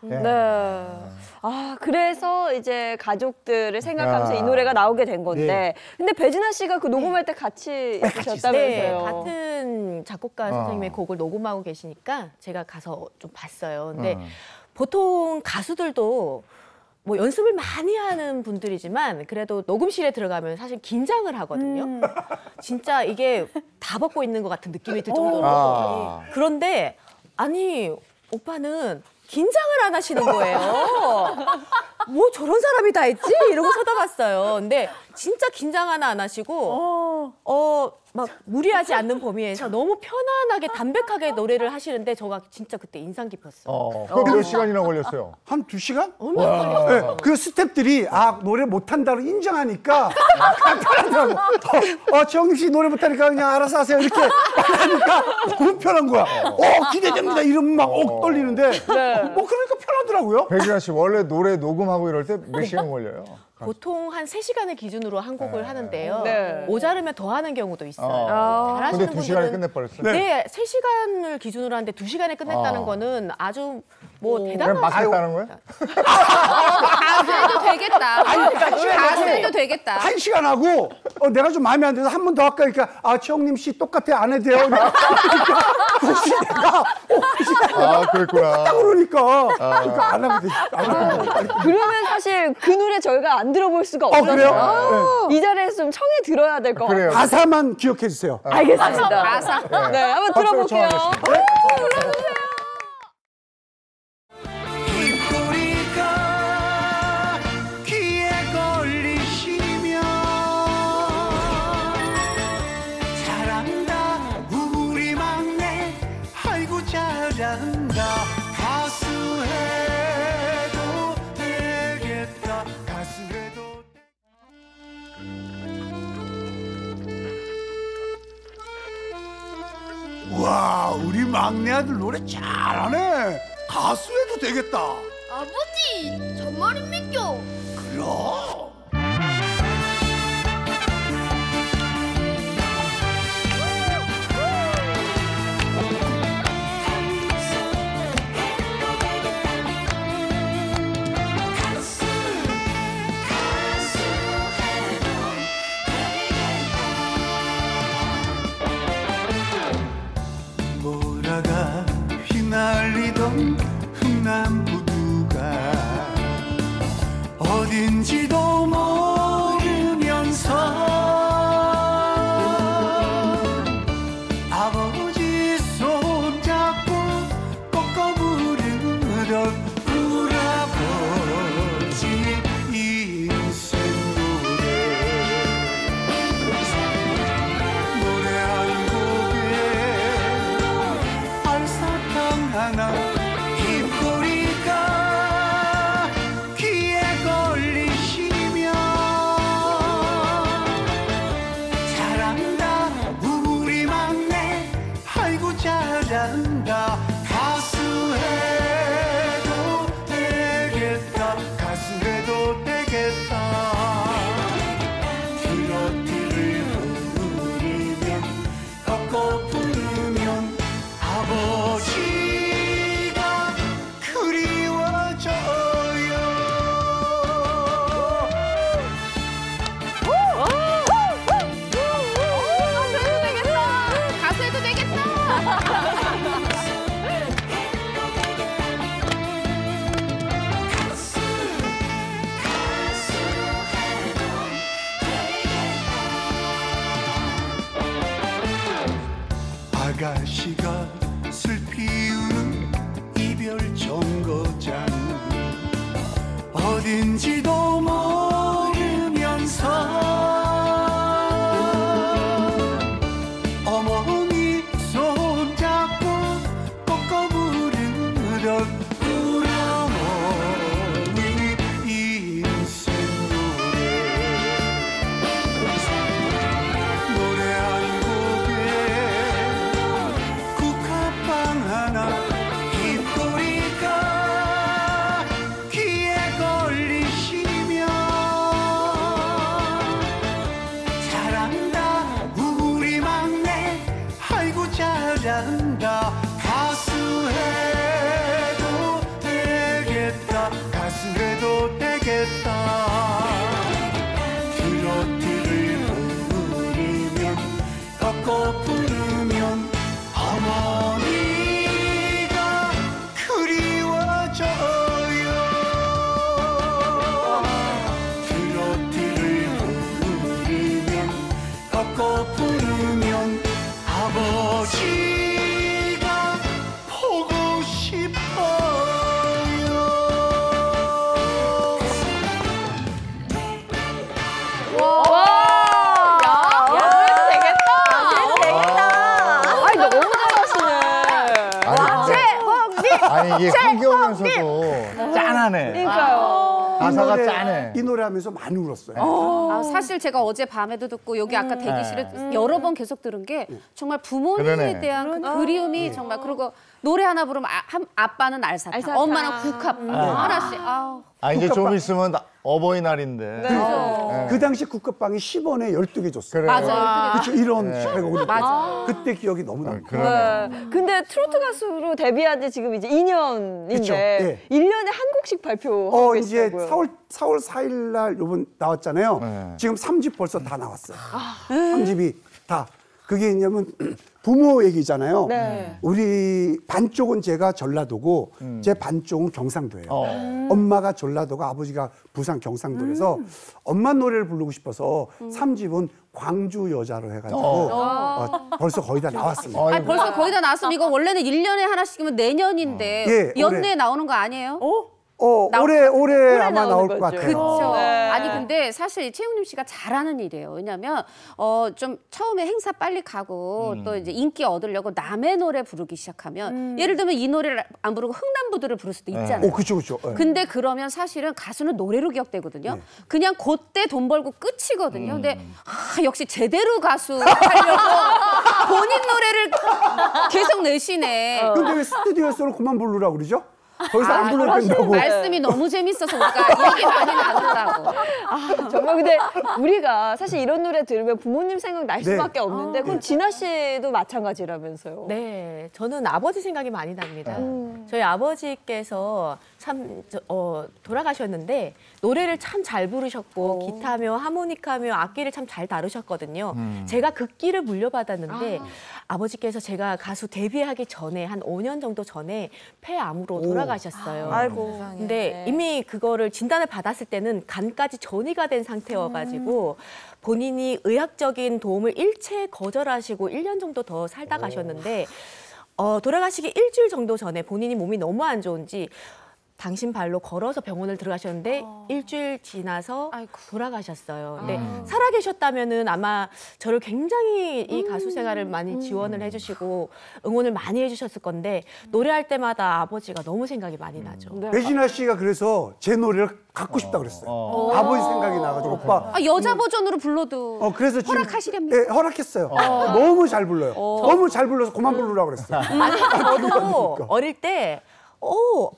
그래서 이제 가족들을 생각하면서 이 노래가 나오게 된 건데 근데 배진아 씨가 그 녹음할 때 같이 있으셨다면서요? 네, 같은 작곡가 선생님의 곡을 녹음하고 계시니까 제가 가서 좀 봤어요. 근데 보통 가수들도 뭐 연습을 많이 하는 분들이지만 그래도 녹음실에 들어가면 사실 긴장을 하거든요. 진짜 이게 다 벗고 있는 것 같은 느낌이 들 정도로. 그런데 아니 오빠는 긴장을 안 하시는 거예요. 뭐 저런 사람이 다 했지? 이러고 쳐다봤어요. 근데 진짜 긴장 하나 안 하시고 막 무리하지 않는 범위에서 너무 편안하게 담백하게 노래를 하시는데 저가 진짜 그때 인상 깊었어요. 그럼 몇 시간이나 걸렸어요? 한 2시간? 얼마나 네, 그 스태프들이 노래 못한다고 인정하니까 편하더라고. 최영림 씨 노래 못하니까 그냥 알아서 하세요 이렇게 하니까 너무 편한 거야. 기대됩니다 이러면 막 떨리는데 그러니까 편하더라고요. 백이라 씨 원래 노래 녹음하고 이럴 때 몇 시간 걸려요? 보통 한 3시간을 기준으로 한 곡을 하는데요. 네. 모자르면 더 하는 경우도 있어요. 잘하시는 근데 2시간에 끝내버렸어요? 네, 3시간을 기준으로 하는데 2시간에 끝냈다는 거는 아주 대단한 그냥 맞겠다는 거예요? 가수해도 되겠다. 가수해도 되겠다. 1시간 하고 내가 좀 마음에 안 들어서 한 번 더 할까 그러니까 최영림 씨 똑같아 안 해도 돼요. 그러니까 혹시 내가 그랬구나. 딱 그러니까 안 하면 돼. 그러면 사실 그 노래 저희가 안 들어볼 수가 없어요. 그래요? 이 자리에서 좀 청해 들어야 될 것 같아요. 가사만 기억해 주세요. 알겠습니다. 가사. 네, 한번 들어볼게요. 와, 우리 막내 아들 노래 잘하네. 가수 해도 되겠다. 아버지, 정말입니까? 그럼. 모라가 휘날리던 흥남부두가 어딘지도 모르면서 아버지 손잡고 꺾어 부르던 우리 아버지 인생 노래 한 곡에 알사탕 하나 입꼬리가 귀에 걸리시면 잘한다 우리 막내 아이고 잘한다 가수 해도 되겠다 가수 해도 되겠다 트로트를 부르면 꺾어 부르면 아버지가 그리워져요. 가수해도 되겠다. 아가씨가 슬피 우는 이별 정거장 어딘지도 모르면서 어머니 손잡고 꺾어 부르던 우리 어머니 인생 노래 한 곡에 국화빵 하나 입꼬리가 귀에 걸리시면 잘한다 우리 막내 아이고 잘한다 가수 해도 되겠다 가수 해도 되겠다 트로트를 부르면 꺾어 부르면 어머니가 그리워져요. 트로트를 부르면 꺾어 부르면 아버지가 보고 싶어요. 와, 야, 그래도 되겠다. 아니 이게 흥겨우면서도 짠하네. 그러니까요. 가사가 짠해. 이 노래 하면서 많이 울었어요. 아, 사실 제가 어제 밤에도 듣고 여기 아까 대기실에 여러 번 계속 들은 게 정말 부모님에 그러네. 대한 그 그리움이 정말 그리고 노래 하나 부르면 아빠는 알사탕, 엄마는 국밥 하나씩. 아우. 아 이제 좀 있으면 어버이날인데. 그 당시 국밥빵이 10원에 12개 줬어요. 그래. 맞아요. 그렇죠. 이런 네. 배가 맞아. 그때 기억이 너무 나요. 네. 근데 트로트 가수로 데뷔한 지 지금 이제 2년인데 그쵸. 예. 1년에 한 곡씩 발표하고 이제 계시다고요. 4월 4일 날 요번 나왔잖아요. 네. 지금 3집 벌써 다 나왔어요. 3집이 다. 그게 왜냐면 부모 얘기잖아요. 네. 우리 반쪽은 제가 전라도고 제 반쪽은 경상도예요. 엄마가 전라도가 아버지가 부산 경상도라서 엄마 노래를 부르고 싶어서 3집은 광주 여자로 해가지고 벌써 거의 다 나왔습니다. 아니, 벌써 거의 다 나왔으면 이거 원래는 1년에 하나씩이면 내년인데 예, 연내에 나오는 거 아니에요? 올해 아마 나올 것 거죠. 같아요. 그렇죠. 네. 아니 근데 사실 최웅림 씨가 잘하는 일이에요. 왜냐하면 좀 처음에 행사 빨리 가고 또 이제 인기 얻으려고 남의 노래 부르기 시작하면 예를 들면 이 노래를 안 부르고 흥남부들을 부를 수도 있잖아요. 그렇죠. 근데 그러면 사실은 가수는 노래로 기억되거든요. 그냥 그때 돈 벌고 끝이거든요. 근데 역시 제대로 가수 하려고 본인 노래를 계속 내시네. 근데 왜 스튜디오에서는 그만 부르라고 그러죠? 거기서 안 불러도 된다고. 말씀이 너무 재밌어서 우리가 얘기 많이 나눈다고. 정말 근데 우리가 사실 이런 노래 들으면 부모님 생각 날 네. 수밖에 없는데 그럼 진아 씨도 마찬가지라면서요. 네, 저는 아버지 생각이 많이 납니다. 저희 아버지께서 참 돌아가셨는데 노래를 참 잘 부르셨고 기타며 하모니카며 악기를 참 잘 다루셨거든요. 제가 그 끼를 물려받았는데 아버지께서 제가 가수 데뷔하기 전에 한 5년 정도 전에 폐암으로 돌아가셨어요. 아이고. 근데 이미 그거를 진단을 받았을 때는 간까지 전이가 된 상태여가지고 본인이 의학적인 도움을 일체 거절하시고 1년 정도 더 살다 가셨는데 돌아가시기 일주일 정도 전에 본인이 몸이 너무 안 좋은지 당신 발로 걸어서 병원을 들어가셨는데 일주일 지나서 돌아가셨어요. 근데 살아계셨다면은 아마 저를 굉장히 이 가수 생활을 많이 지원을 해주시고 응원을 많이 해주셨을 건데 노래할 때마다 아버지가 너무 생각이 많이 나죠. 배진아 씨가 그래서 제 노래를 갖고 싶다 그랬어요. 아버지 생각이 나가지고 오빠. 여자 버전으로 불러도 그래서 지금 허락하시렵니까? 예, 허락했어요. 너무 잘 불러요. 너무 잘 불러서 그만 부르라고 그랬어요. 아니 저도 어릴 때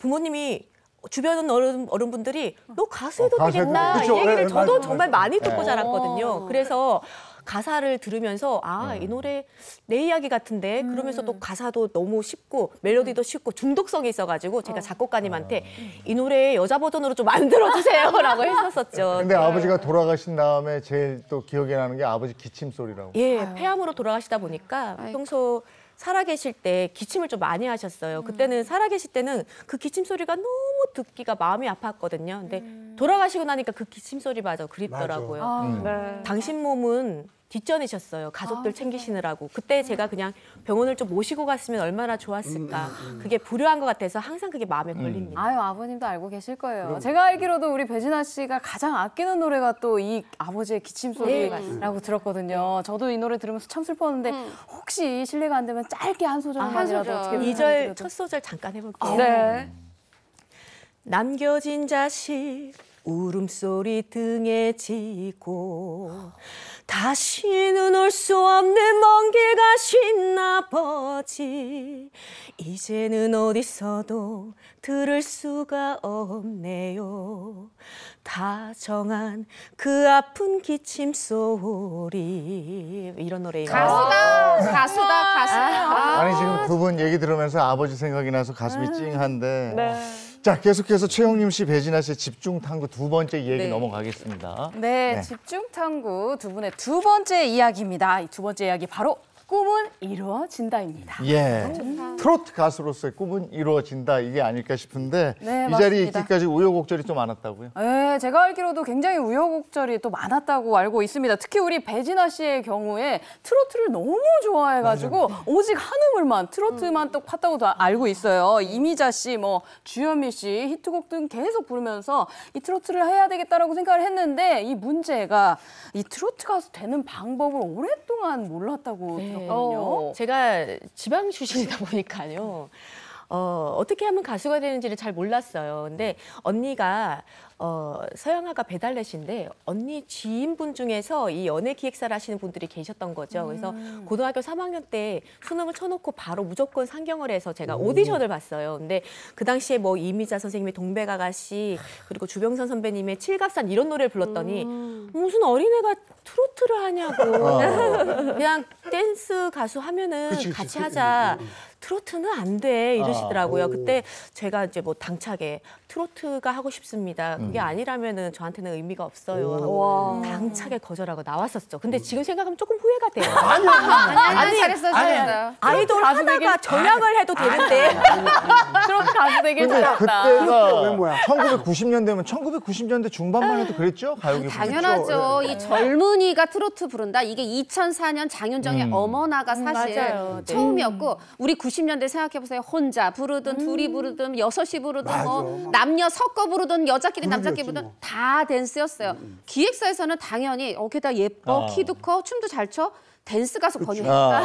부모님이 주변 어른분들이 너 가수 해도 되겠나 그쵸, 이 얘기를 예, 저도 맞아요. 정말 많이 듣고 자랐거든요. 그래서 가사를 들으면서 이 노래 내 이야기 같은데 그러면서 또 가사도 너무 쉽고 멜로디도 쉽고 중독성이 있어가지고 제가 작곡가님한테 이 노래 여자 버전으로 좀 만들어주세요라고 했었었죠. 근데 아버지가 돌아가신 다음에 제일 또 기억에 나는 게 아버지 기침 소리라고. 예, 폐암으로 돌아가시다 보니까 평소 살아계실 때 기침을 좀 많이 하셨어요. 그때는 살아계실 때는 그 기침 소리가 너무 듣기가 마음이 아팠거든요. 근데 돌아가시고 나니까 그 기침 소리마저 그립더라고요. 당신 몸은 뒷전이셨어요. 가족들 챙기시느라고. 그때 제가 그냥 병원을 좀 모시고 갔으면 얼마나 좋았을까. 그게 불효한 것 같아서 항상 그게 마음에 걸립니다. 아유, 아버님도 알고 계실 거예요. 제가 알기로도 우리 배진아 씨가 가장 아끼는 노래가 또 이 아버지의 기침 소리라고 들었거든요. 저도 이 노래 들으면서 참 슬펐는데 혹시 실례가 안 되면 짧게 한 소절만이라도 어떻게 2절 첫 소절 잠깐 해볼게요. 네. 남겨진 자식 울음소리 등에 지고 다시는 올 수 없는 먼 길 가신 아버지 이제는 어디서도 들을 수가 없네요. 다정한 그 아픈 기침 소리 이런 노래입니다. 가수다. 아니 지금 두 분 얘기 들으면서 아버지 생각이 나서 가슴이 찡한데. 네. 자 계속해서 최용림 씨, 배진아 씨의 집중 탐구 두 번째 얘기 넘어가겠습니다. 네, 집중 탐구 두 분의 두 번째 이야기입니다. 이 두 번째 이야기 바로 꿈은 이루어진다입니다. 예, 트로트 가수로서의 꿈은 이루어진다 이게 아닐까 싶은데 네, 이 자리에 맞습니다. 있기까지 우여곡절이 좀 많았다고요? 네, 제가 알기로도 굉장히 우여곡절이 또 많았다고 알고 있습니다. 특히 우리 배진아 씨의 경우에 트로트를 너무 좋아해가지고 오직 한 우물만 트로트만 또 팠다고 알고 있어요. 이미자 씨, 뭐 주현미 씨 히트곡 등 계속 부르면서 이 트로트를 해야 되겠다라고 생각을 했는데 이 문제가 이 트로트 가수 되는 방법을 오랫동안 몰랐다고 들었거든요. 제가 지방 출신이다 보니까요. 어떻게 하면 가수가 되는지를 잘 몰랐어요. 근데 언니가 서양화가 배달넷인데 언니 지인분 중에서 이 연예 기획사를 하시는 분들이 계셨던 거죠. 그래서 고등학교 3학년 때 수능을 쳐놓고 바로 무조건 상경을 해서 제가 오디션을 봤어요. 근데 그 당시에 뭐 이미자 선생님의 동백아가씨 그리고 주병선 선배님의 칠갑산 이런 노래를 불렀더니 무슨 어린애가 트로트를 하냐고 그냥 댄스 가수 하면은 같이 하자. 트로트는 안 돼 이러시더라고요. 그때 제가 이제 뭐 당차게 트로트가 하고 싶습니다. 그게 아니라면은 저한테는 의미가 없어요. 하고 당차게 거절하고 나왔었죠. 근데 지금 생각하면 조금 후회가 돼요. 아니, 잘했어요. 아이돌 하다가 전향을 해도 되는데 트로트 가수 되길 잘했다. 그때가 1990년대면 1990년대 중반만 해도 그랬죠? 가요계 당연하죠. 이 젊은이가 트로트 부른다. 이게 2004년 장윤정의 어머나가 사실 맞아요. 네. 처음이었고 우리 90년대 생각해보세요. 혼자 부르든 둘이 부르든 여섯이 부르든 뭐 남녀 섞어 부르든 여자끼리 남자끼리 부르든 다 댄스였어요. 기획사에서는 당연히 게다가 예뻐, 키도 커, 춤도 잘 춰. 댄스 가수 권유했다.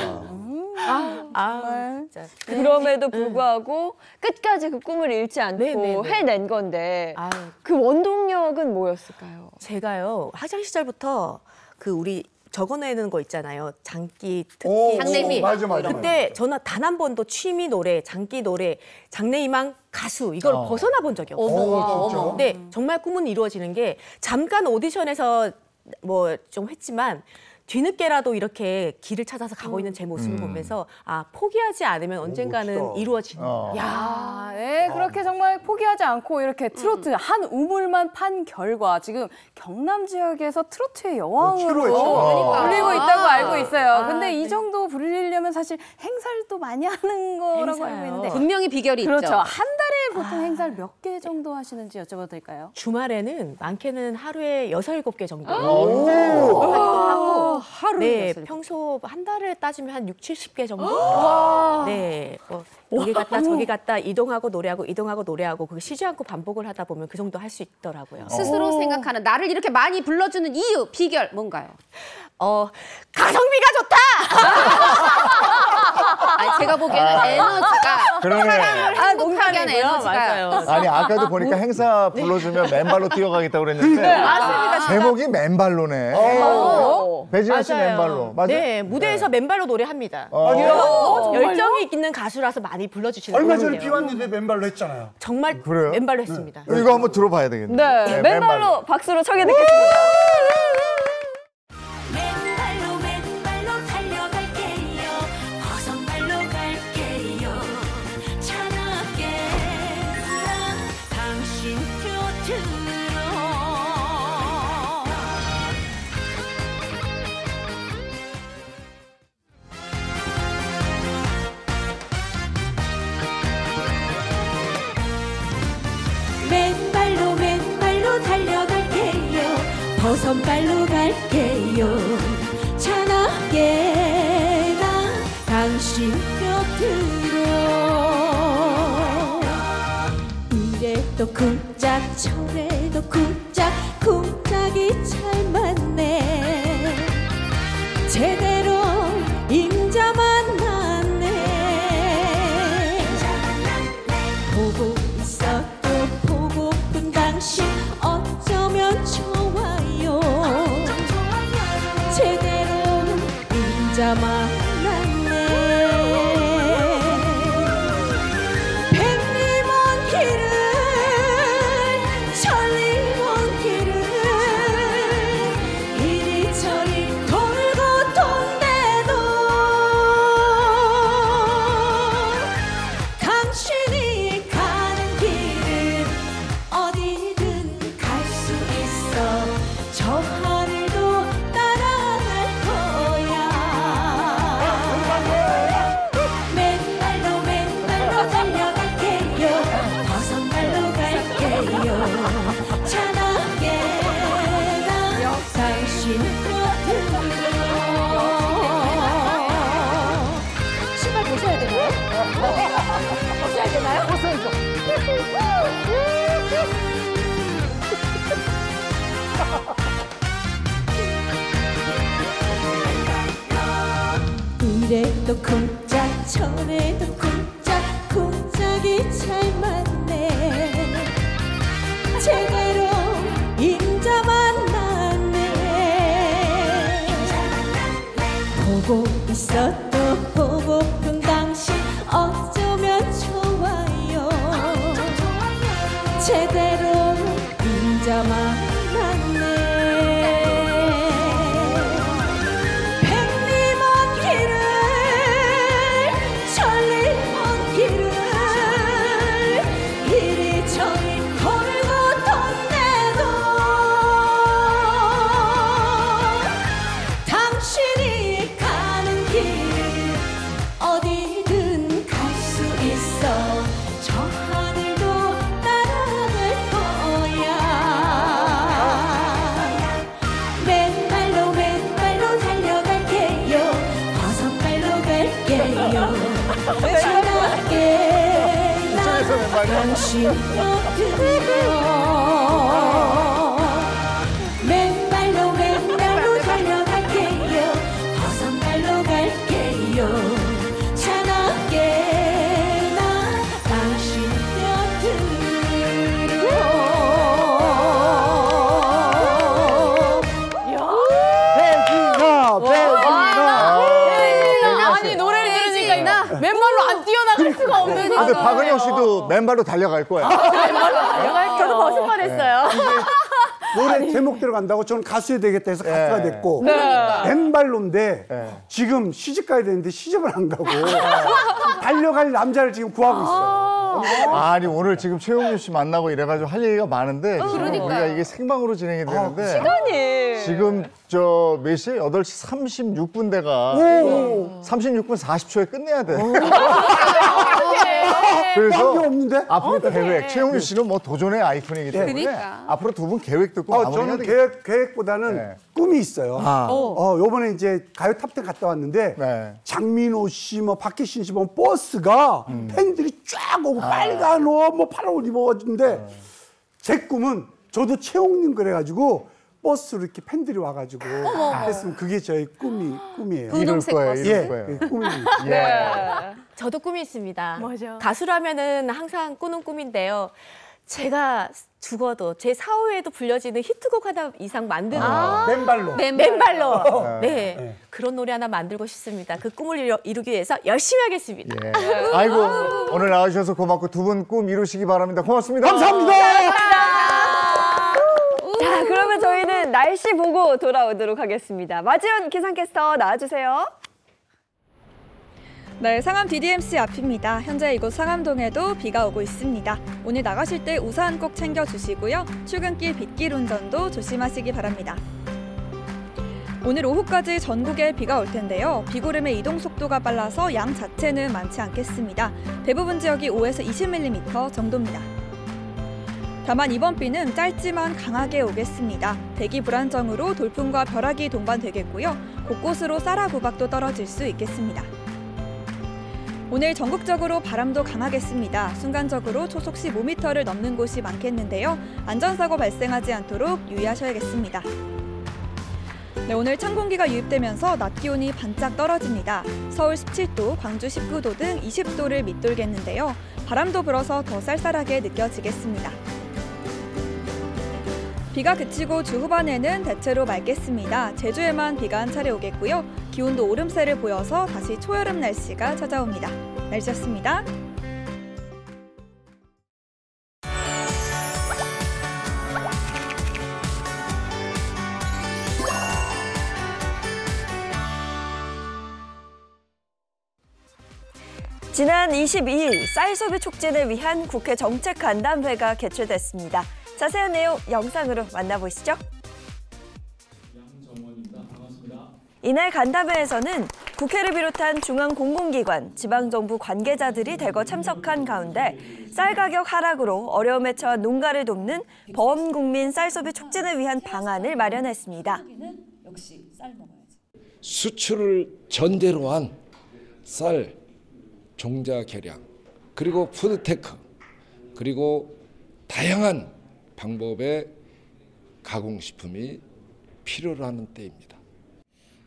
정말. 그럼에도 불구하고 끝까지 그 꿈을 잃지 않고 해낸 건데 그 원동력은 뭐였을까요? 제가요 학창 시절부터 그 우리 적어내는 거 있잖아요. 장기, 특기, 장래희망. 맞아. 그때 저는 단 한 번도 취미 노래, 장기 노래, 장래희망 가수 이걸 벗어나 본 적이 없어요. 근데 정말 꿈은 이루어지는 게 잠깐 오디션에서 뭐 좀 했지만 뒤늦게라도 이렇게 길을 찾아서 가고 있는 제 모습을 보면서 포기하지 않으면 언젠가는 이루어진다. 야, 네, 그렇게 정말 포기하지 않고 이렇게 트로트 한 우물만 판 결과 지금 경남 지역에서 트로트의 여왕으로 불리고 있다고 알고 있어요. 근데 이 정도 불리려면 사실 행사를 또 많이 하는 거라고 알고 있는데 분명히 비결이 있죠. 그렇죠. 한 달에 보통 행사를 몇 개 정도 하시는지 여쭤봐도 될까요? 주말에는 많게는 하루에 6, 7개 정도 하고 네, 평소 한 달을 따지면 한 6, 70개 정도? 네, 뭐 여기 갔다 저기 갔다 이동하고 노래하고 그거 쉬지 않고 반복을 하다 보면 그 정도 할 수 있더라고요. 스스로 생각하는 나를 이렇게 많이 불러주는 이유, 비결 뭔가요? 가성비가 좋다! 아니, 제가 보기에는 에너지가 사람을 행복하게 하는 에너지가 맞아요. 아니 아까도 보니까 행사 불러주면 맨발로 뛰어가겠다고 그랬는데 맞습니다. 제목이 맨발로네. 배지현 씨 맨발로. 맞아요? 네, 무대에서 맨발로 노래합니다. 열정이 있는 가수라서 많이 불러주시는 얼마 분이에요. 전에 비 왔는데 맨발로 했잖아요. 정말 그래요? 맨발로 했습니다. 이거 한번 들어봐야 되겠네요. 네, 맨발로 박수로 청해 듣겠습니다. 맨발로 달려갈게요. 버선발로 갈게요. 차갑게 당신 곁으로. 맨발로 달려갈게요. 버선발로 갈게요. 찬하게 나 당신 곁으로. 이래도 쿵짝 저래도 쿵짝 쿵짝이 잘 맞네. 제대로 임자 만났네. 보고 있어도 보고픈 당신 어쩌면 좋아요. 제대로 임자 만났네. 백리 먼 길을 천리 먼 길을 이리저리 돌고 돈대도 당신이 가는 길은 어디든 갈 수 있어. 저 하늘도 따라갈 거야. 맨발로 달려갈게요. 버선발로 갈게요. 찬하게 나 당신 곁으로. 신발 벗어야 되나요? 벗어야 되나요? 벗어야죠. 이래도 쿵짝 저래도 쿵짝 쿵짝이 짝이 잘 맞네. 제대로 임자 만났네. 보고 있어도 보고픈 당신 어쩌면 좋아요. 제대로 임자 만났네. 백리먼 길을 천리먼 길을 이리저리 걸고 돈내도 당신이 가는 길 어디든 갈 수 있어. 저 하늘도 날아갈 거야. 맨발로 맨발로 달려갈게요. 버선발로 갈게요. 차갑게 당신 곁으로. 맨발로 맨발로 달려갈게요. 버선발로 갈게요. 차갑게 당신 아니 노래를 들으니까 맨발로 안 뛰어나갈 수가 없는. 근데 박은영 씨도 맨발로 달려갈 거야. 저도 벗을 뻔했어요. 노래 제목대로 간다고 저는 가수해야 되겠다 해서 가수가 됐고 네. 맨발로인데 지금 시집 가야 되는데 시집을 안 가고 달려갈 남자를 지금 구하고 있어요. 아니 오늘 지금 최용준 씨 만나고 이래가지고 할 얘기가 많은데 지금 그러니까요. 우리가 이게 생방으로 진행이 되는데 시간이. 지금 저 몇 시? 8시 36분 대가 36분 40초에 끝내야 돼. 그래서 없는데? 앞으로 계획. 최용준 씨는 뭐 도전의 아이콘이기 때문에 그러니까. 앞으로 두 분 계획 듣고 마무리해야 저는 되겠다. 계획보다는 꿈이 있어요. 요번에 이제 가요 탑10 갔다 왔는데 장민호 씨, 뭐 박혜신 씨 보면 버스가 팬들이 쫙 오고 빨간 옷, 뭐 파란 옷 입어가지고인데 제 꿈은 저도 채용님 그래가지고 버스로 이렇게 팬들이 와가지고 했으면 그게 저의 꿈이에요. 이룰 거예요, 이룰 거예요. 꿈입니다. 네. 저도 꿈이 있습니다. 가수라면은 항상 꾸는 꿈인데요. 제가 죽어도 제 사후에도 불려지는 히트곡 하나 이상 만드는 맨발로. 맨발로. 네. 네. 그런 노래 하나 만들고 싶습니다. 그 꿈을 이루기 위해서 열심히 하겠습니다. 아이고 오늘 나와주셔서 고맙고 두 분 꿈 이루시기 바랍니다. 고맙습니다. 감사합니다. 자, 그러면 저희는 날씨 보고 돌아오도록 하겠습니다. 마지연 기상캐스터 나와주세요. 네, 상암 DDMC 앞입니다. 현재 이곳 상암동에도 비가 오고 있습니다. 오늘 나가실 때 우산 꼭 챙겨주시고요. 출근길 빗길 운전도 조심하시기 바랍니다. 오늘 오후까지 전국에 비가 올 텐데요. 비구름의 이동 속도가 빨라서 양 자체는 많지 않겠습니다. 대부분 지역이 5에서 20mm 정도입니다. 다만 이번 비는 짧지만 강하게 오겠습니다. 대기 불안정으로 돌풍과 벼락이 동반되겠고요. 곳곳으로 쌀아구박도 떨어질 수 있겠습니다. 오늘 전국적으로 바람도 강하겠습니다. 순간적으로 초속 15m를 넘는 곳이 많겠는데요. 안전사고 발생하지 않도록 유의하셔야겠습니다. 네, 오늘 찬 공기가 유입되면서 낮 기온이 반짝 떨어집니다. 서울 17도, 광주 19도 등 20도를 밑돌겠는데요. 바람도 불어서 더 쌀쌀하게 느껴지겠습니다. 비가 그치고 주 후반에는 대체로 맑겠습니다. 제주에만 비가 한 차례 오겠고요. 기온도 오름세를 보여서 다시 초여름 날씨가 찾아옵니다. 날씨였습니다. 지난 22일 쌀 소비 촉진을 위한 국회 정책간담회가 개최됐습니다. 자세한 내용 영상으로 만나보시죠. 이날 간담회에서는 국회를 비롯한 중앙 공공기관, 지방정부 관계자들이 대거 참석한 가운데 쌀 가격 하락으로 어려움에 처한 농가를 돕는 범국민 쌀 소비 촉진을 위한 방안을 마련했습니다. 수출을 전제로 한 쌀, 종자 개량, 그리고 푸드테크, 그리고 다양한 방법의 가공식품이 필요로 하는 때입니다.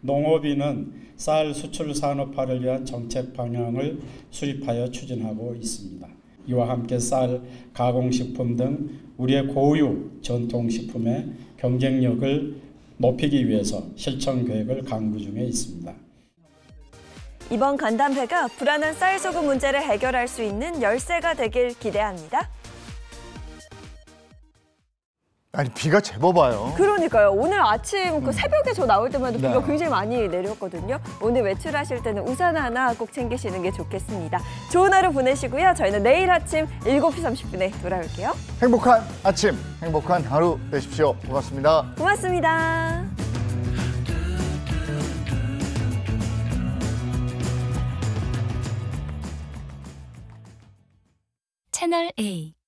농업인은 쌀 수출 산업화를 위한 정책 방향을 수립하여 추진하고 있습니다. 이와 함께 쌀, 가공식품 등 우리의 고유 전통식품의 경쟁력을 높이기 위해서 실천 계획을 강구 중에 있습니다. 이번 간담회가 불안한 쌀소금 문제를 해결할 수 있는 열쇠가 되길 기대합니다. 아니 비가 제법 와요. 그러니까요. 오늘 아침 그 새벽에 저 나올 때마다 비가 네. 굉장히 많이 내렸거든요. 오늘 외출하실 때는 우산 하나 꼭 챙기시는 게 좋겠습니다. 좋은 하루 보내시고요. 저희는 내일 아침 7시 30분에 돌아올게요. 행복한 아침, 행복한 하루 되십시오. 고맙습니다. 고맙습니다. 채널 A